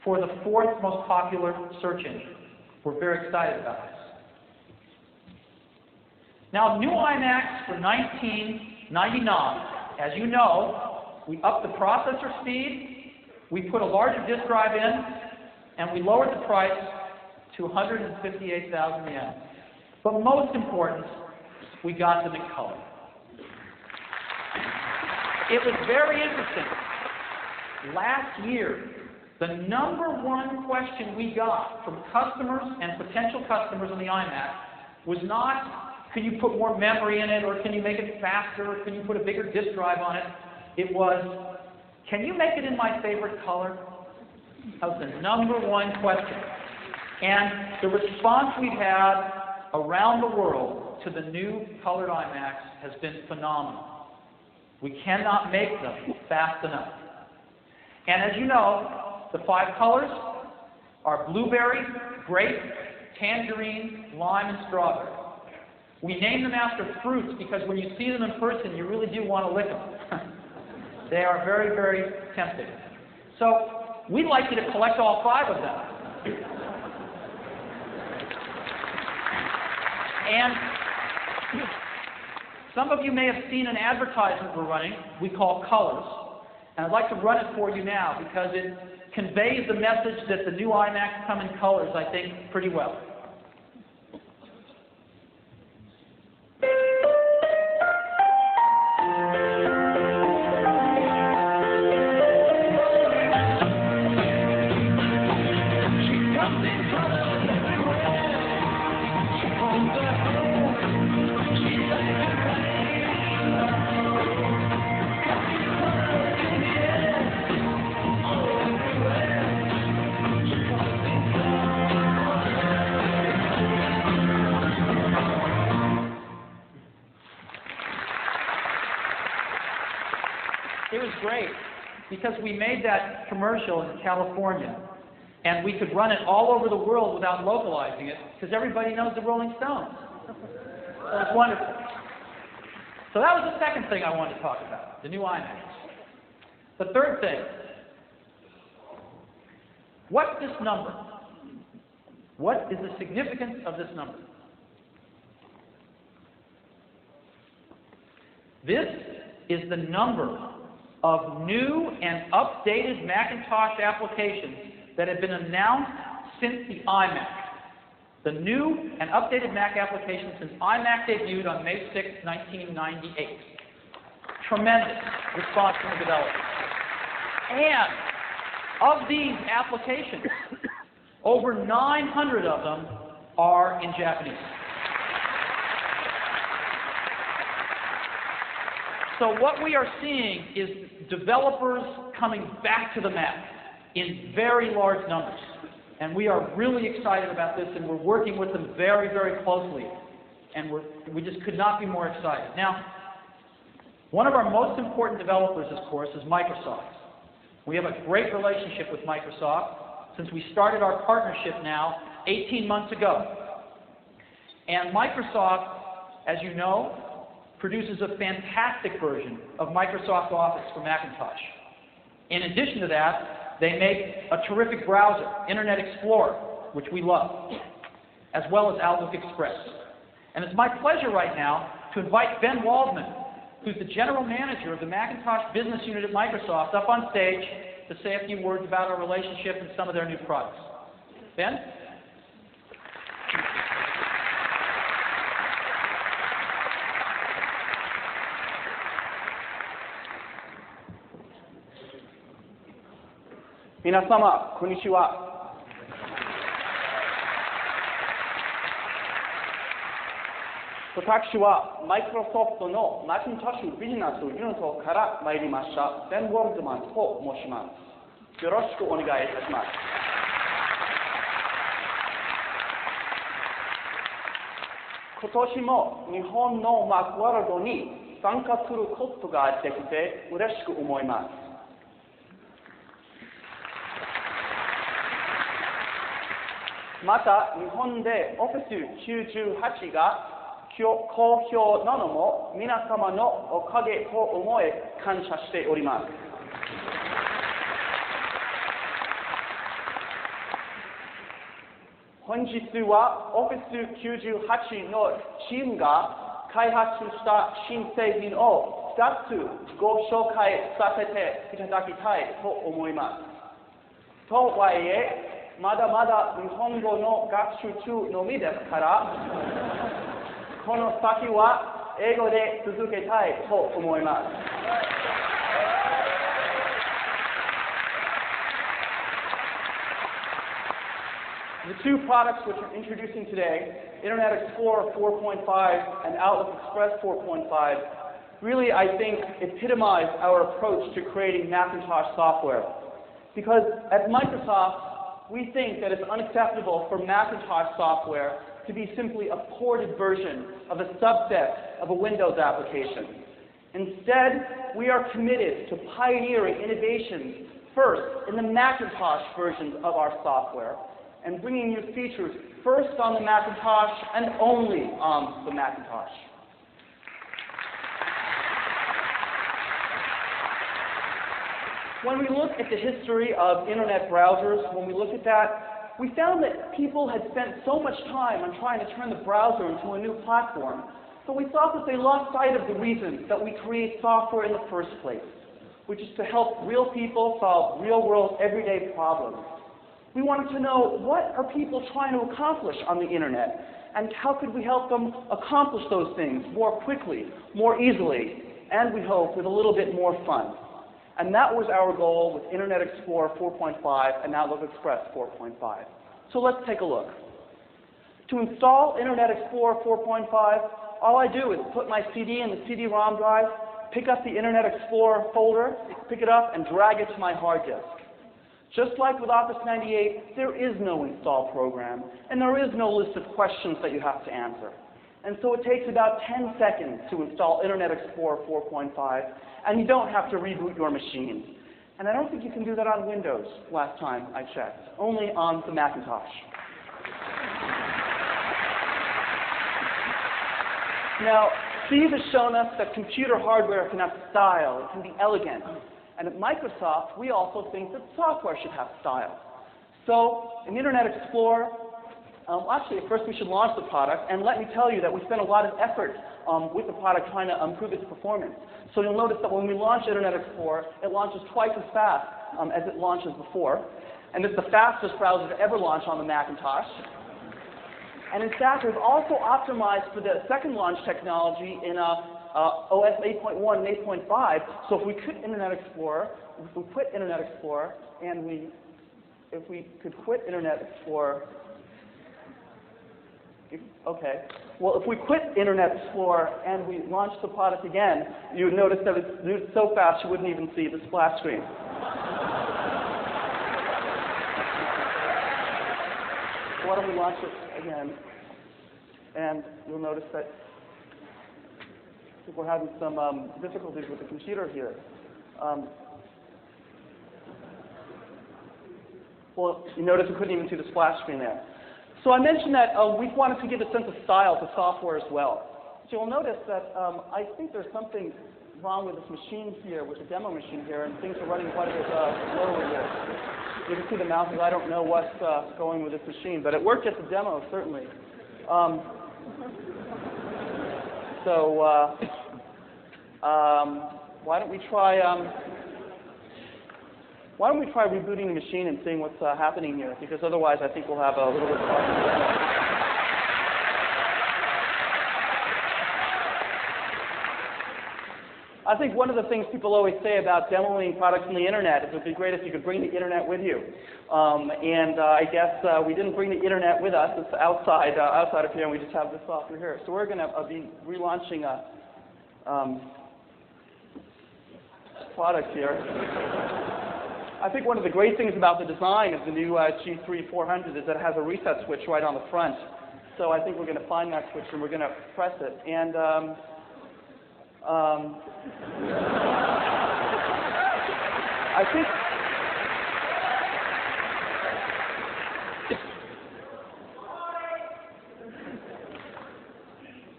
for the 4th most popular search engine. We're very excited about this. Now, new iMacs for $19.99. As you know, we upped the processor speed, we put a larger disk drive in, and we lowered the price to 158,000 yen. But most important, we got them in color. It was very interesting. Last year, the #1 question we got from customers and potential customers on the iMac was not, can you put more memory in it, or can you make it faster, or can you put a bigger disk drive on it? It was, can you make it in my favorite color? That was the #1 question. And the response we've had around the world to the new colored iMacs has been phenomenal. We cannot make them fast enough. And as you know, the 5 colors are blueberry, grape, tangerine, lime, and strawberry. We name them after fruits because when you see them in person, you really do want to lick them. They are very, very tempting. So we'd like you to collect all 5 of them. And some of you may have seen an advertisement we're running we call Colors. And I'd like to run it for you now because it conveys the message that the new iMacs come in colors, I think, pretty well. It was great because we made that commercial in California and we could run it all over the world without localizing it because everybody knows the Rolling Stones. So it was wonderful. So that was the second thing I wanted to talk about, the new iMacs. The third thing, what's this number? What is the significance of this number? This is the number of new and updated Macintosh applications that have been announced since the iMac. The new and updated Mac applications since iMac debuted on May 6, 1998. Tremendous response from the developers. And of these applications, over 900 of them are in Japanese. So what we are seeing is developers coming back to the Mac in very large numbers. And we are really excited about this, and we're working with them very, very closely. And we just could not be more excited. Now, one of our most important developers, of course, is Microsoft. We have a great relationship with Microsoft since we started our partnership now 18 months ago. And Microsoft, as you know, produces a fantastic version of Microsoft Office for Macintosh. In addition to that, they make a terrific browser, Internet Explorer, which we love, as well as Outlook Express. And it's my pleasure right now to invite Ben Waldman, who's the General Manager of the Macintosh Business Unit at Microsoft, up on stage to say a few words about our relationship and some of their new products. Ben? Minasama, konnichiwa. Watashi wa Microsoft no Macintosh Business Unit から参りましたベン・ウォルドマンと申します。よろしくお願いいたします。今年も日本のマクワールドに参加することができて嬉しく思います。また、日本で Office 98が好評なのも皆様のおかげと思い感謝しております。本日は Office 98のチームが開発した新製品を2つご紹介させていただきたいと思います。とはいえ、まだまだ日本語の学習中のみですから、この先は英語で続けたいと思います。The two products which we're introducing today, Internet Explorer 4.5 and Outlook Express 4.5, really, I think, epitomize our approach to creating Macintosh software. Because at Microsoft, we think that it's unacceptable for Macintosh software to be simply a ported version of a subset of a Windows application. Instead, we are committed to pioneering innovations first in the Macintosh versions of our software, and bringing new features first on the Macintosh and only on the Macintosh. When we look at the history of internet browsers, when we look at that, we found that people had spent so much time on trying to turn the browser into a new platform, so we thought that they lost sight of the reason that we create software in the first place, which is to help real people solve real-world, everyday problems. We wanted to know, what are people trying to accomplish on the internet, and how could we help them accomplish those things more quickly, more easily, and we hope with a little bit more fun. And that was our goal with Internet Explorer 4.5 and Outlook Express 4.5. So let's take a look. To install Internet Explorer 4.5, all I do is put my CD in the CD-ROM drive, pick up the Internet Explorer folder, pick it up, and drag it to my hard disk. Just like with Office 98, there is no install program, and there is no list of questions that you have to answer. And so it takes about 10 seconds to install Internet Explorer 4.5, and you don't have to reboot your machine. And I don't think you can do that on Windows, last time I checked, only on the Macintosh. Now, Steve has shown us that computer hardware can have style, it can be elegant. And at Microsoft, we also think that software should have style. So, in Internet Explorer, actually, first we should launch the product, and let me tell you that we spent a lot of effort with the product trying to improve its performance. So you'll notice that when we launch Internet Explorer, it launches twice as fast as it launches before. And it's the fastest browser to ever launch on the Macintosh. And in fact, we've also optimized for the second launch technology in OS 8.1 and 8.5. So if we quit Internet Explorer, if we could quit Internet Explorer Okay. Well, if we quit Internet Explorer and we launch the product again, you would notice that it's moved so fast you wouldn't even see the splash screen. So why don't we launch it again? And you'll notice that I think we're having some difficulties with the computer here. Well, you notice we couldn't even see the splash screen there. So I mentioned that we wanted to give a sense of style to software as well. So you'll notice that I think there's something wrong with this machine here, with the demo machine here, and things are running quite a bit slowly here. You can see the mouse, I don't know what's going with this machine, but it worked at the demo, certainly. Why don't we try rebooting the machine and seeing what's happening here? Because otherwise, I think we'll have a little bit of problem. I think one of the things people always say about demoing products on the internet is it would be great if you could bring the internet with you. I guess we didn't bring the internet with us. It's outside of here, and we just have the software here. So we're going to be relaunching a product here. I think one of the great things about the design of the new G3 400 is that it has a reset switch right on the front. So I think we're going to find that switch and we're going to press it. And I think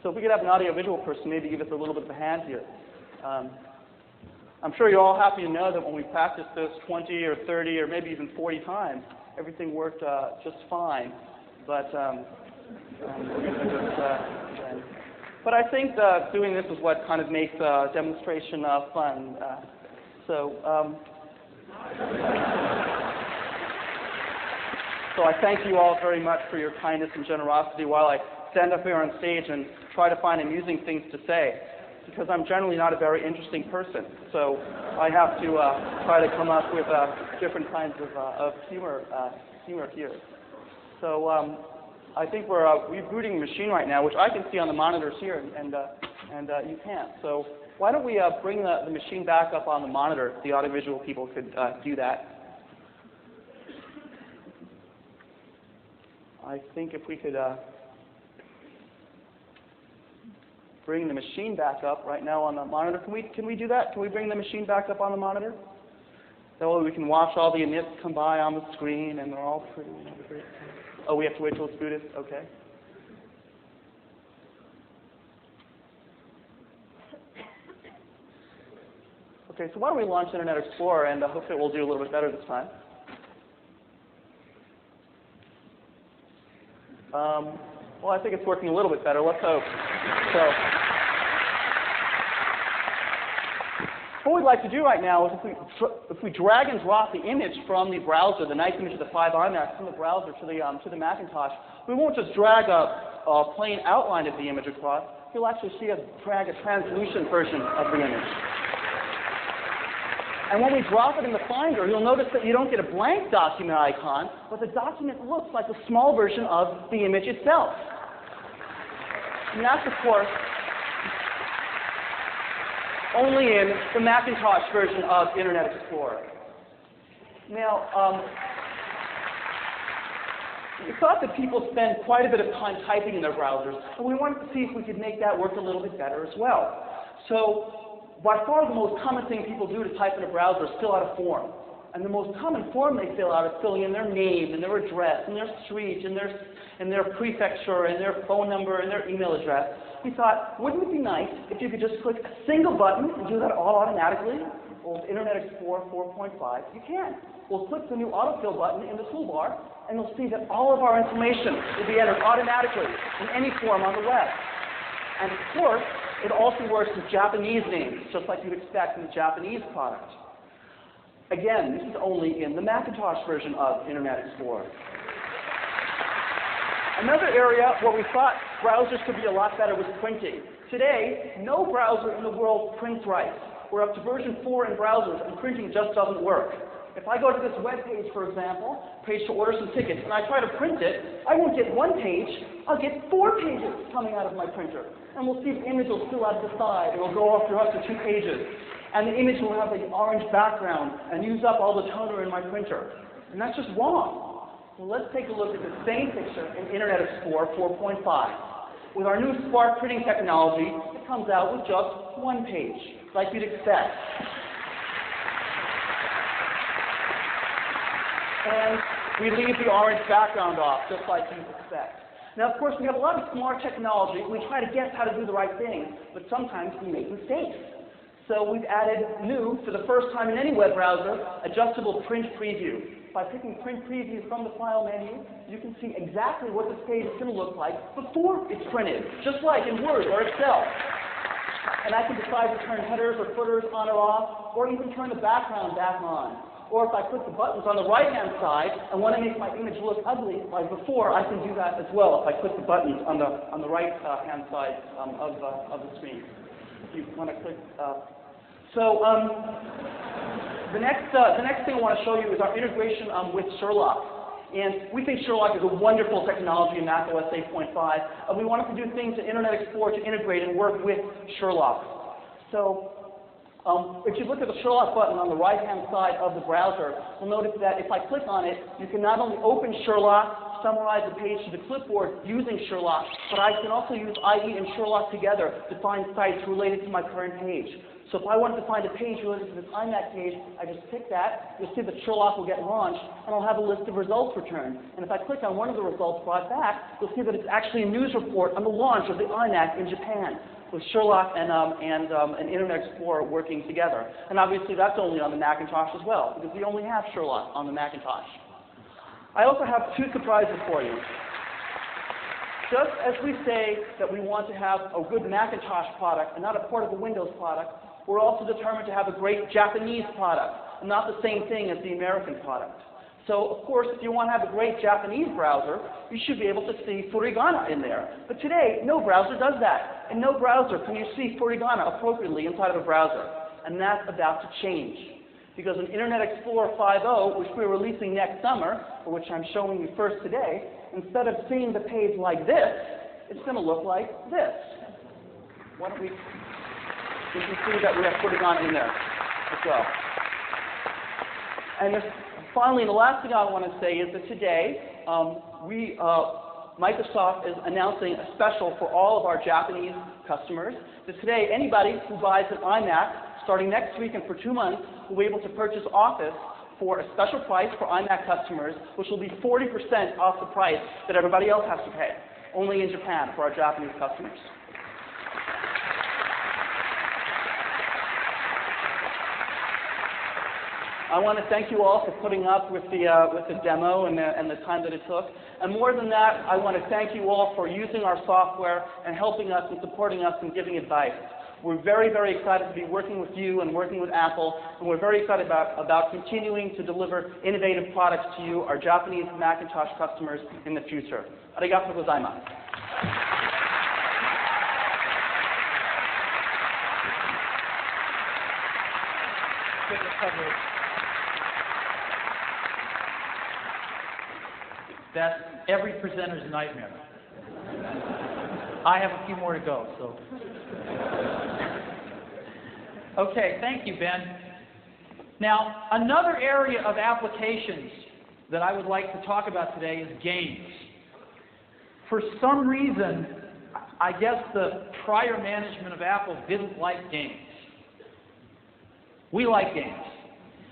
so. If we could have an audiovisual person, maybe give us a little bit of a hand here. I'm sure you're all happy to know that when we practiced this 20 or 30 or maybe even 40 times, everything worked just fine. But we're going to do this again. But I think doing this is what kind of makes demonstration fun. So I thank you all very much for your kindness and generosity while I stand up here on stage and try to find amusing things to say, because I'm generally not a very interesting person. So I have to try to come up with different kinds of humor here. So I think we're rebooting the machine right now, which I can see on the monitors here, and you can't. So why don't we bring the machine back up on the monitor? The audiovisual people could do that. I think if we could bring the machine back up right now on the monitor. Can we do that? Can we bring the machine back up on the monitor? That way we can watch all the emits come by on the screen, and they're all pretty. Oh, we have to wait till it's booted? Okay. Okay, so why don't we launch Internet Explorer, and hopefully we'll do a little bit better this time. Well, I think it's working a little bit better. Let's hope. So, what we'd like to do right now is if we drag and drop the image from the browser, the nice image of the 5 iMac from the browser to the Macintosh, we won't just drag a plain outline of the image across. You'll actually see us drag a translucent version of the image. And when we drop it in the Finder, you'll notice that you don't get a blank document icon, but the document looks like a small version of the image itself. And that's, of course, only in the Macintosh version of Internet Explorer. Now, we thought that people spend quite a bit of time typing in their browsers, and we wanted to see if we could make that work a little bit better as well. So, by far the most common thing people do to type in a browser is fill out a form. And the most common form they fill out is filling in their name and their address and their street and their prefecture and their phone number and their email address. We thought, wouldn't it be nice if you could just click a single button and do that all automatically? Well, with Internet Explorer 4.5, you can. We'll click the new autofill button in the toolbar, and you'll see that all of our information will be entered automatically in any form on the web. And of course, it also works with Japanese names, just like you'd expect in the Japanese product. Again, this is only in the Macintosh version of Internet Explorer. Another area where we thought browsers could be a lot better was printing. Today, no browser in the world prints right. We're up to version 4 in browsers, and printing just doesn't work. If I go to this web page, for example, page to order some tickets, and I try to print it, I won't get one page, I'll get 4 pages coming out of my printer. And we'll see the image will spill out the side. It will go up to 2 pages. And the image will have the orange background and use up all the toner in my printer. And that's just wrong. Well, let's take a look at the same picture in Internet Explorer 4.5. With our new Spark printing technology, it comes out with just 1 page, like you'd expect. And we leave the orange background off, just like you'd expect. Now, of course, we have a lot of smart technology. We try to guess how to do the right thing, but sometimes we make mistakes. So we've added new, for the first time in any web browser, adjustable print preview. By picking print preview from the file menu, you can see exactly what this page is going to look like before it's printed, just like in Word or Excel. And I can decide to turn headers or footers on or off, or even turn the background back on. Or if I click the buttons on the right-hand side and want to make my image look ugly like before, I can do that as well if I click the buttons on the right-hand side of the screen. If you want to click. The next thing I want to show you is our integration with Sherlock. And we think Sherlock is a wonderful technology in macOS 8.5. And we wanted to do things in Internet Explorer to integrate and work with Sherlock. So if you look at the Sherlock button on the right-hand side of the browser, you'll notice that if I click on it, you can not only open Sherlock, summarize the page to the clipboard using Sherlock, but I can also use IE and Sherlock together to find sites related to my current page. So if I wanted to find a page related to this iMac page, I just pick that. You'll see that Sherlock will get launched, and I'll have a list of results returned. And if I click on one of the results brought back, you'll see that it's actually a news report on the launch of the iMac in Japan, with Sherlock and Internet Explorer working together. And obviously that's only on the Macintosh as well, because we only have Sherlock on the Macintosh. I also have 2 surprises for you. Just as we say that we want to have a good Macintosh product and not a portable Windows product, we're also determined to have a great Japanese product, and not the same thing as the American product. So, of course, if you want to have a great Japanese browser, you should be able to see furigana in there. But today, no browser does that. In no browser can you see furigana appropriately inside of a browser. And that's about to change. Because in Internet Explorer 5.0, which we're releasing next summer, or which I'm showing you first today, instead of seeing the page like this, it's going to look like this. Why don't we... You can see that we have furigana in there as well. And finally, the last thing I want to say is that today, Microsoft is announcing a special for all of our Japanese customers. That today, anybody who buys an iMac, starting next week and for 2 months, will be able to purchase Office for a special price for iMac customers, which will be 40% off the price that everybody else has to pay, only in Japan for our Japanese customers. I want to thank you all for putting up with the demo and the time that it took. And more than that, I want to thank you all for using our software and helping us and supporting us and giving advice. We're very, very excited to be working with you and working with Apple, and we're very excited about continuing to deliver innovative products to you, our Japanese Macintosh customers, in the future. Arigatou gozaimasu. That's every presenter's nightmare. I have a few more to go, so. Okay, thank you, Ben. Now, another area of applications that I would like to talk about today is games. For some reason, I guess the prior management of Apple didn't like games. We like games.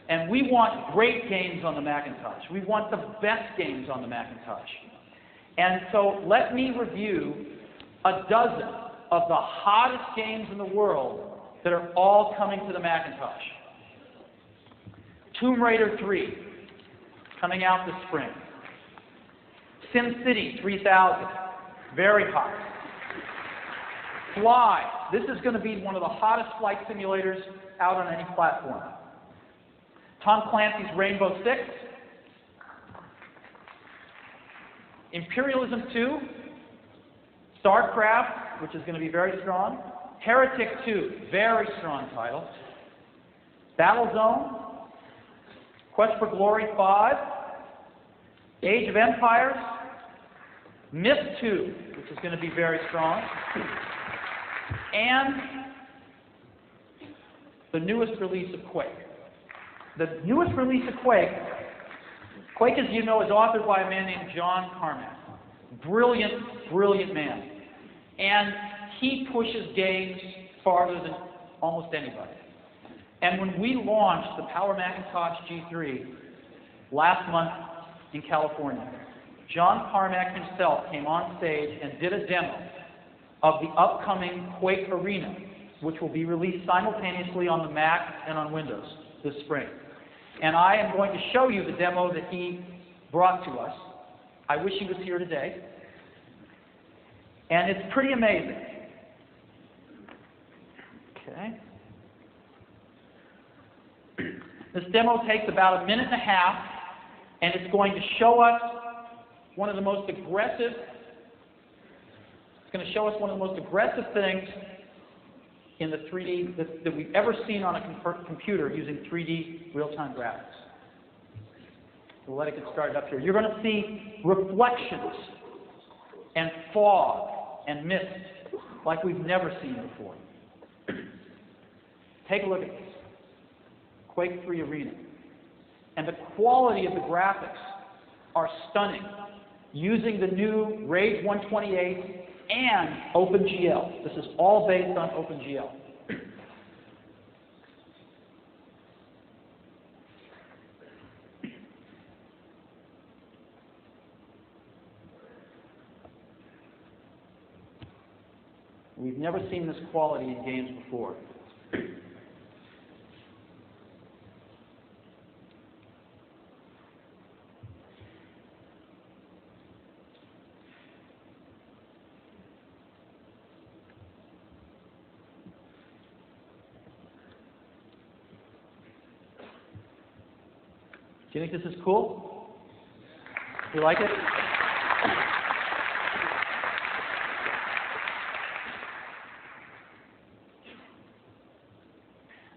And we want great games on the Macintosh. We want the best games on the Macintosh. And so let me review a dozen of the hottest games in the world that are all coming to the Macintosh. Tomb Raider 3, coming out this spring. SimCity 3000, very hot. Fly, this is going to be one of the hottest flight simulators out on any platform. Tom Clancy's Rainbow Six, Imperialism 2, StarCraft, which is going to be very strong, Heretic 2, very strong title, Battlezone, Quest for Glory 5, Age of Empires, Myth 2, which is going to be very strong, and the newest release of Quake. The newest release of Quake, as you know, is authored by a man named John Carmack. Brilliant, brilliant man. And he pushes games farther than almost anybody. And when we launched the Power Macintosh G3 last month in California, John Carmack himself came on stage and did a demo of the upcoming Quake Arena, which will be released simultaneously on the Mac and on Windows this spring. And I am going to show you the demo that he brought to us. I wish he was here today. And it's pretty amazing. Okay. This demo takes about a minute and a half, and it's going to show us one of the most aggressive, things in the 3D that we've ever seen on a computer using 3D real-time graphics. We'll let it get started up here. You're going to see reflections and fog and mist like we've never seen before. Take a look at this. Quake 3 Arena. And the quality of the graphics are stunning using the new RAID 128 and OpenGL. This is all based on OpenGL. We've never seen this quality in games before. Do you think this is cool? You like it?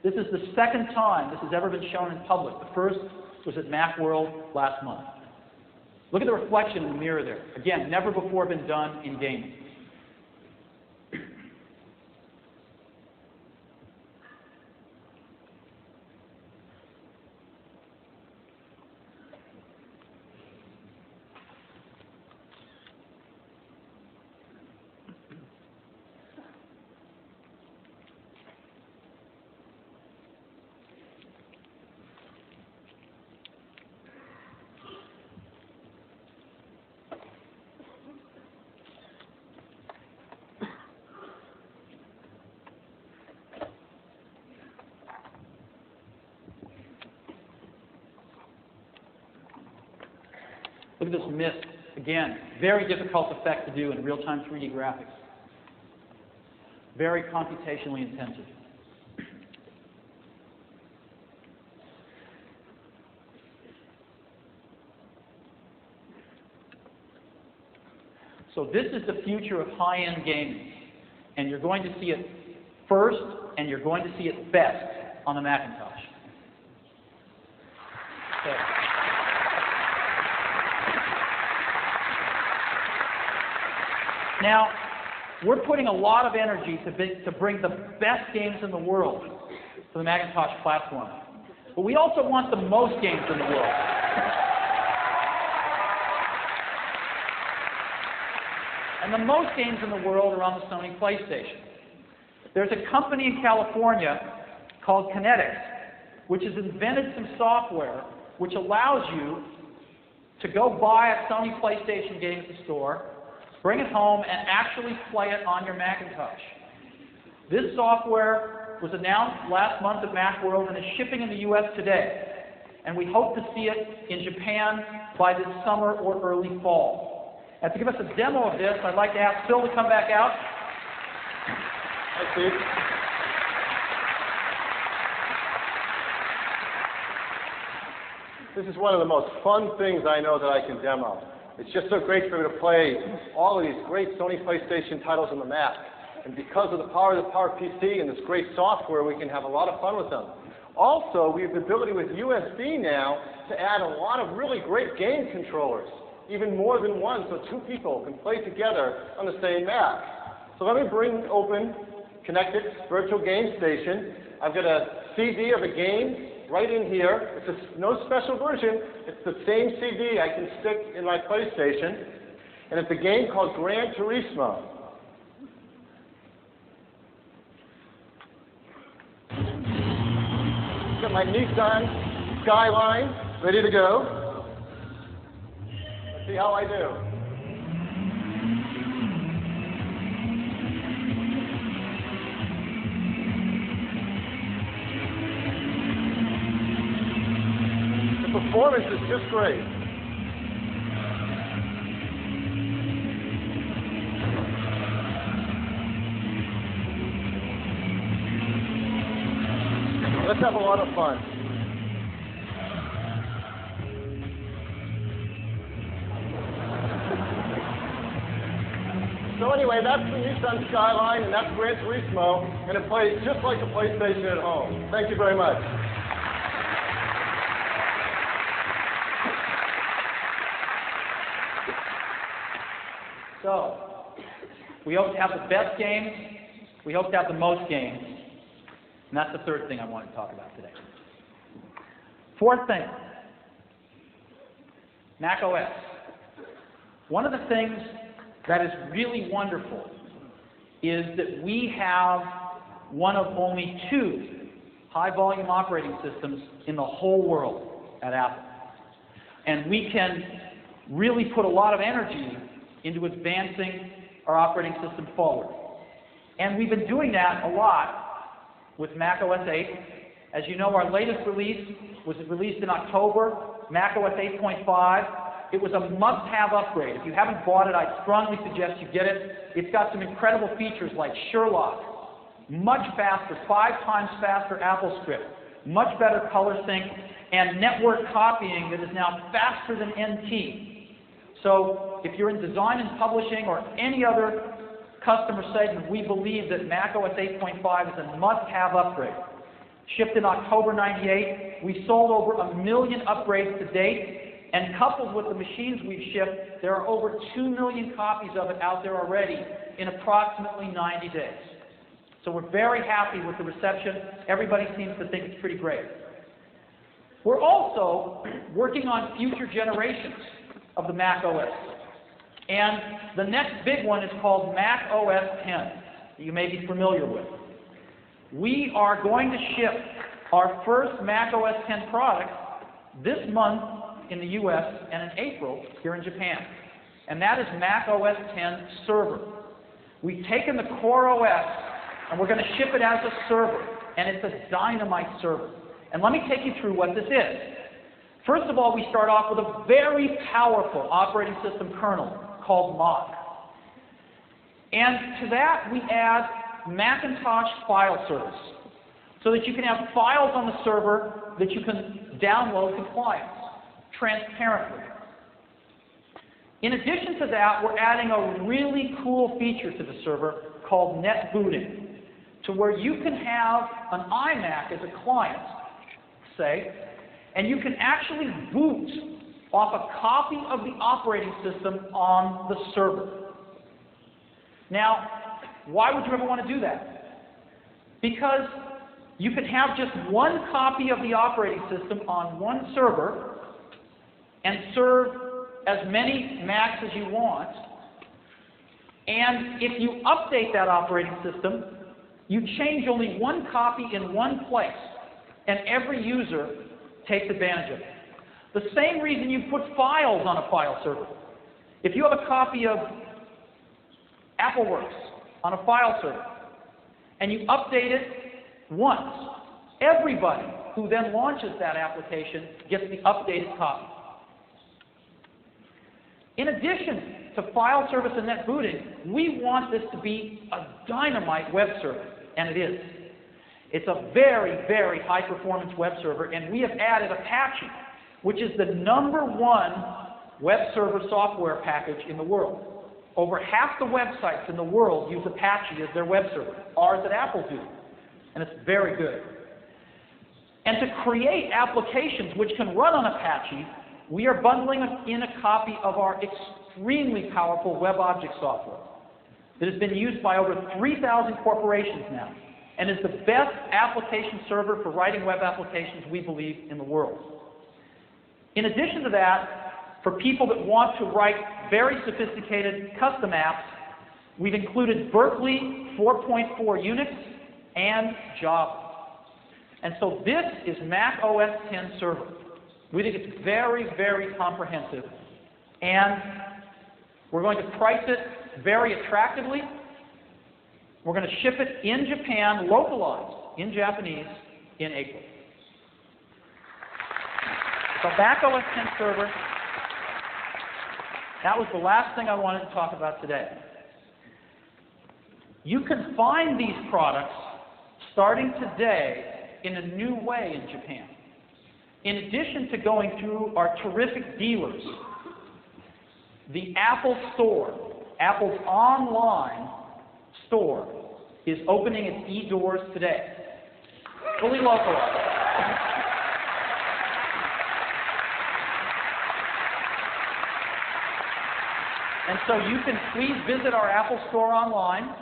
This is the second time this has ever been shown in public. The first was at Macworld last month. Look at the reflection in the mirror there. Again, never before been done in gaming. Look at this mist. Again, very difficult effect to do in real-time 3D graphics. Very computationally intensive. So this is the future of high-end gaming. And you're going to see it first, and you're going to see it best on the Macintosh. Okay. Now, we're putting a lot of energy to bring the best games in the world to the Macintosh platform. But we also want the most games in the world. And the most games in the world are on the Sony PlayStation. There's a company in California called Kinetics, which has invented some software which allows you to go buy a Sony PlayStation game at the store, bring it home, and actually play it on your Macintosh. This software was announced last month at Macworld and is shipping in the US today. And we hope to see it in Japan by this summer or early fall. And to give us a demo of this, I'd like to ask Phil to come back out. Hi, Steve. This is one of the most fun things I know that I can demo. It's just so great for me to play all of these great Sony PlayStation titles on the Mac. And because of the power of the PowerPC and this great software, we can have a lot of fun with them. Also, we have the ability with USB now to add a lot of really great game controllers, even more than one, so two people can play together on the same Mac. So let me bring open Connected Virtual Game Station. I've got a CD of a game right in here. It's no special version. It's the same CD I can stick in my PlayStation. And it's a game called Gran Turismo. Got my Nissan Skyline ready to go. Let's see how I do. The performance is just great. Let's have a lot of fun. So anyway, that's the Nissan Skyline, and that's Gran Turismo, and it plays just like a PlayStation at home. Thank you very much. So, we hope to have the best games. We hope to have the most games. And that's the third thing I want to talk about today. Fourth thing, Mac OS. One of the things that is really wonderful is that we have one of only two high-volume operating systems in the whole world at Apple. And we can really put a lot of energy into advancing our operating system forward. And we've been doing that a lot with Mac OS 8. As you know, our latest release was released in October, Mac OS 8.5. It was a must-have upgrade. If you haven't bought it, I strongly suggest you get it. It's got some incredible features like Sherlock, much faster, 5 times faster AppleScript, much better color sync, and network copying that is now faster than NT. So if you're in design and publishing or any other customer segment, we believe that Mac OS 8.5 is a must-have upgrade. Shipped in October '98, we sold over 1 million upgrades to date, and coupled with the machines we've shipped, there are over 2 million copies of it out there already in approximately 90 days. So we're very happy with the reception. Everybody seems to think it's pretty great. We're also working on future generations of the Mac OS. And the next big one is called Mac OS 10, that you may be familiar with. We are going to ship our first Mac OS 10 product this month in the US and in April here in Japan. And that is Mac OS 10 Server. We've taken the core OS and we're going to ship it as a server. And it's a dynamite server. And let me take you through what this is. First of all, we start off with a very powerful operating system kernel called Mach. And to that, we add Macintosh file service, so that you can have files on the server that you can download to clients transparently. In addition to that, we're adding a really cool feature to the server called net booting, to where you can have an iMac as a client, say, and you can actually boot off a copy of the operating system on the server. Now, why would you ever want to do that? Because you can have just one copy of the operating system on one server and serve as many Macs as you want. And if you update that operating system, you change only one copy in one place, and every user takes advantage of it. The same reason you put files on a file server. If you have a copy of AppleWorks on a file server, and you update it once, everybody who then launches that application gets the updated copy. In addition to file service and net booting, we want this to be a dynamite web server, and it is. It's a very, very high-performance web server, and we have added Apache, which is the #1 web server software package in the world. Over half the websites in the world use Apache as their web server. Ours at Apple do, and it's very good. And to create applications which can run on Apache, we are bundling in a copy of our extremely powerful WebObject software that has been used by over 3,000 corporations now, and is the best application server for writing web applications, we believe, in the world. In addition to that, for people that want to write very sophisticated custom apps, we've included Berkeley 4.4 Unix and Java. And so this is Mac OS X Server. We think it's very, very comprehensive, and we're going to price it very attractively. We're going to ship it in Japan, localized in Japanese, in April. So Mac OS X Server, that was the last thing I wanted to talk about today. You can find these products starting today in a new way in Japan. In addition to going through our terrific dealers, the Apple Store, Apple's online store, is opening its e-doors today, fully localized. And so you can please visit our Apple Store online,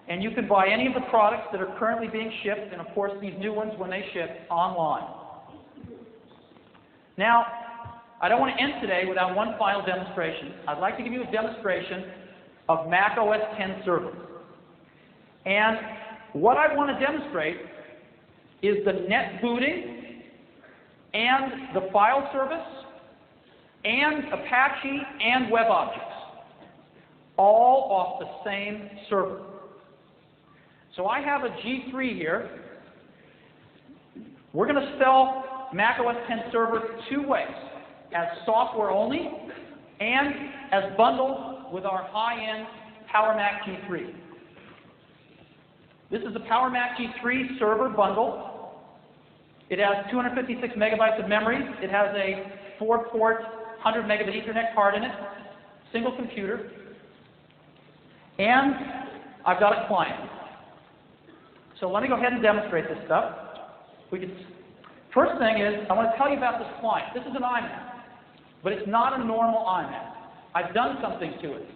and you can buy any of the products that are currently being shipped, and of course these new ones when they ship, online. Now, I don't want to end today without one final demonstration. I'd like to give you a demonstration of Mac OS X Server. And what I want to demonstrate is the net booting and the file service and Apache and WebObjects, all off the same server. So I have a G3 here. We're going to sell Mac OS X Server two ways: as software only and as bundled with our high-end PowerMac G3. This is a PowerMac G3 server bundle. It has 256 megabytes of memory. It has a 4-port 100 megabit Ethernet card in it, single computer, and I've got a client. So let me go ahead and demonstrate this stuff. First thing is, I want to tell you about this client. This is an iMac, but it's not a normal iMac. I've done something to it.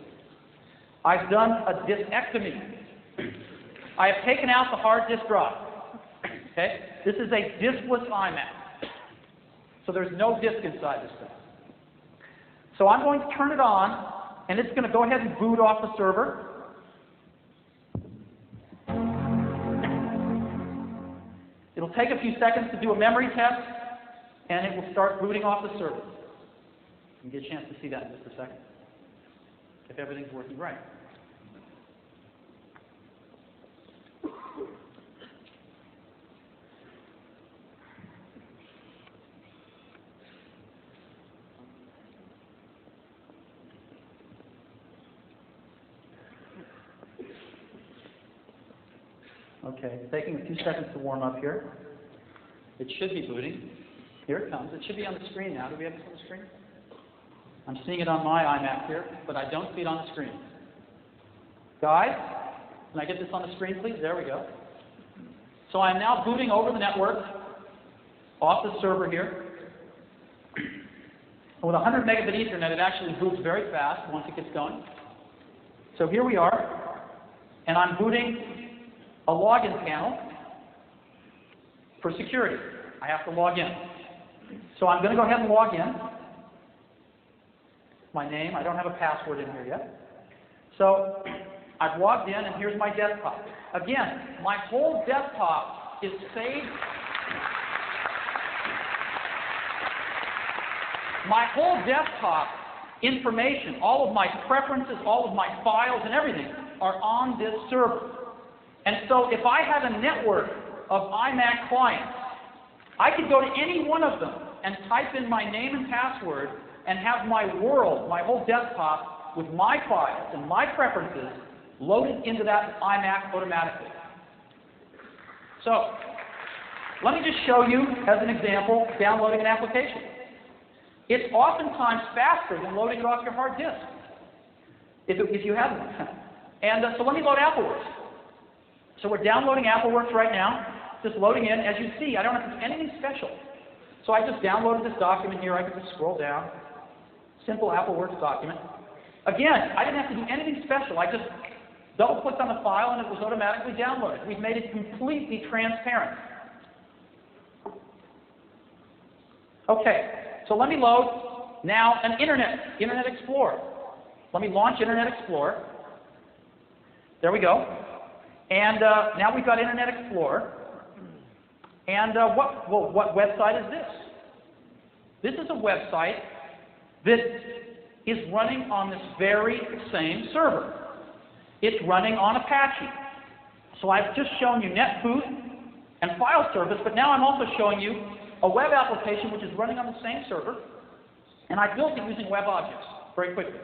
I've done a diskectomy. I have taken out the hard disk drive. Okay? This is a diskless iMac. So there's no disk inside this thing. So I'm going to turn it on, and it's going to go ahead and boot off the server. It'll take a few seconds to do a memory test, and it will start booting off the server. You can get a chance to see that in just a second, if everything's working right. Okay, it's taking a few seconds to warm up here. It should be booting. Here it comes. It should be on the screen now. Do we have this on the screen? I'm seeing it on my iMac here, but I don't see it on the screen. Guys, can I get this on the screen, please? There we go. So I'm now booting over the network, off the server here. And with 100 megabit Ethernet, it actually boots very fast once it gets going. So here we are, and I'm booting a login panel for security. I have to log in. So I'm going to go ahead and log in. My name, I don't have a password in here yet. So I've logged in, and here's my desktop. Again, my whole desktop is saved. My whole desktop information, all of my preferences, all of my files and everything are on this server. And so if I have a network of iMac clients, I could go to any one of them and type in my name and password and have my world, my whole desktop, with my files and my preferences loaded into that iMac automatically. So let me just show you, as an example, downloading an application. It's oftentimes faster than loading it off your hard disk, if you have one. And so let me load AppleWorks. So we're downloading AppleWorks right now. just loading in. As you see, I don't have to do anything special. So I just downloaded this document here. I can just scroll down. Simple AppleWorks document. Again, I didn't have to do anything special. I just double-clicked on the file and it was automatically downloaded. We've made it completely transparent. Okay, so let me load now an Internet Explorer. Let me launch Internet Explorer. There we go. And now we've got Internet Explorer. And what website is this? This is a website that is running on this very same server. It's running on Apache. So I've just shown you NetBoot and file service, but now I'm also showing you a web application which is running on the same server, and I built it using WebObjects very quickly.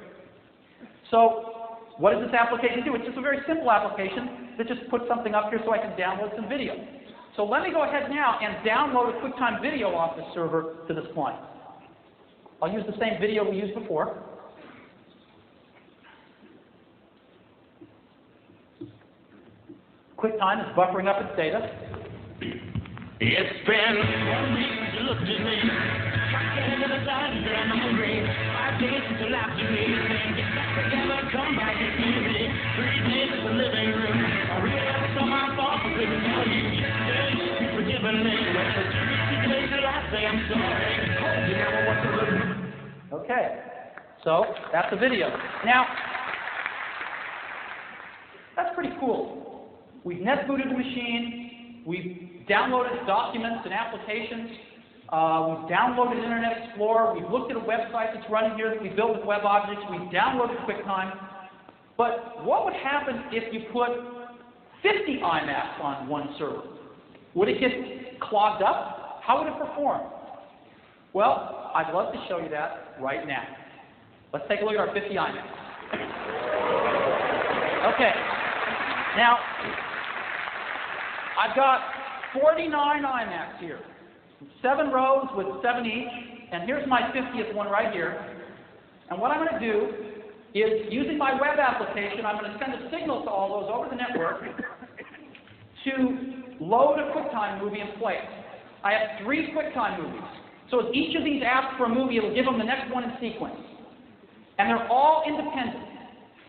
So what does this application do? It's just a very simple application that just puts something up here so I can download some video. So let me go ahead now and download a QuickTime video off this server to this client. I'll use the same video we used before. QuickTime is buffering up its data. It's been 1 week since you looked at me. Tracked ahead of the side and I'm hungry. 5 days since you laughed at me. Saying, get back together, come back and see me. 3 days in the living room. I realized it's all my fault, I couldn't tell you. Yesterday, you've forgiven me. When the 3 days till I say I'm sorry. Hope you never want to look. Okay, so that's the video. Now, that's pretty cool. We've netbooted the machine. We've downloaded documents and applications. We've downloaded Internet Explorer. We've looked at a website that's running here that we built with WebObjects. We've downloaded QuickTime. But what would happen if you put 50 iMacs on one server? Would it get clogged up? How would it perform? Well, I'd love to show you that right now. Let's take a look at our 50 iMacs. Okay. Now, I've got 49 iMacs here. 7 rows with 7 each. And here's my 50th one right here. And what I'm going to do is, using my web application, I'm going to send a signal to all those over the network to load a QuickTime movie in place. I have 3 QuickTime movies. So as each of these asks for a movie, it'll give them the next one in sequence. And they're all independent.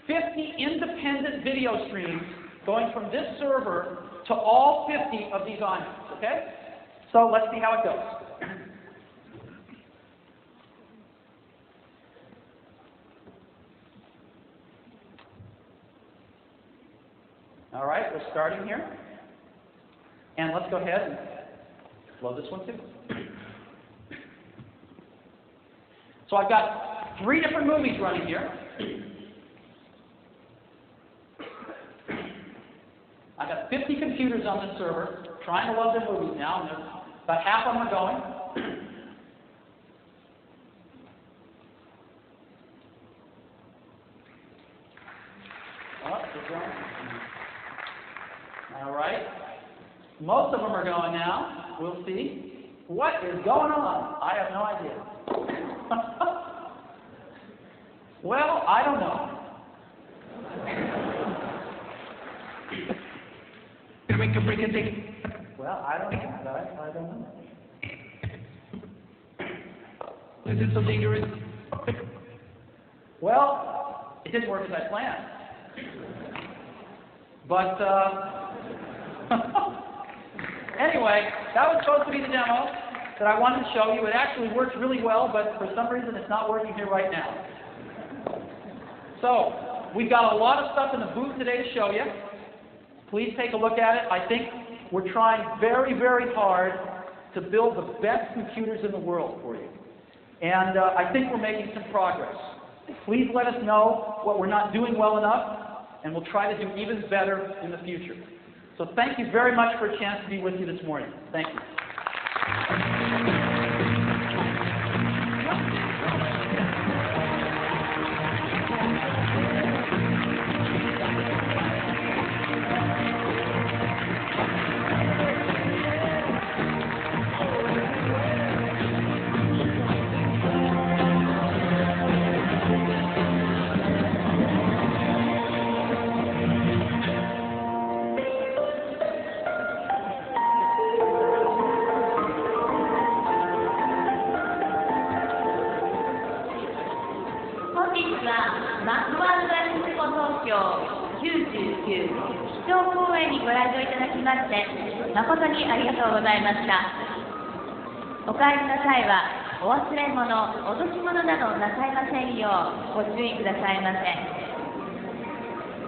50 independent video streams going from this server to all 50 of these iMacs, okay? So let's see how it goes. All right, we're starting here. And let's go ahead and load this one too. So I've got 3 different movies running here. I've got 50 computers on this server trying to load their movies now, and about half of them are going. Oh, they're going. All right. Most of them are going now. We'll see. What is going on? I have no idea. Well, I don't know. Well, I don't know, guys. I don't know. Is it so dangerous? Well, it didn't work as I planned. But, anyway, that was supposed to be the demo that I wanted to show you. It actually works really well, but for some reason it's not working here right now. So, we've got a lot of stuff in the booth today to show you. Please take a look at it. I think we're trying very, very hard to build the best computers in the world for you. And I think we're making some progress. Please let us know what we're not doing well enough, and we'll try to do even better in the future. So thank you very much for a chance to be with you this morning. Thank you. はマクワールドエクスポ東京99基調講演にご来場いただきまして誠にありがとうございました。お帰りの際はお忘れ物、落とし物などなさいませんようご注意くださいませ。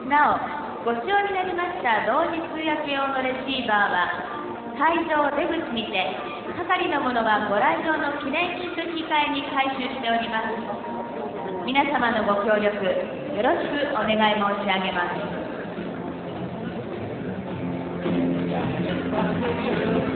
なお、ご使用になりました同時通訳用のレシーバーは会場出口にて係の者がご来場の記念品と引き換えに回収しております。皆様のご協力よろしくお願い申し上げます。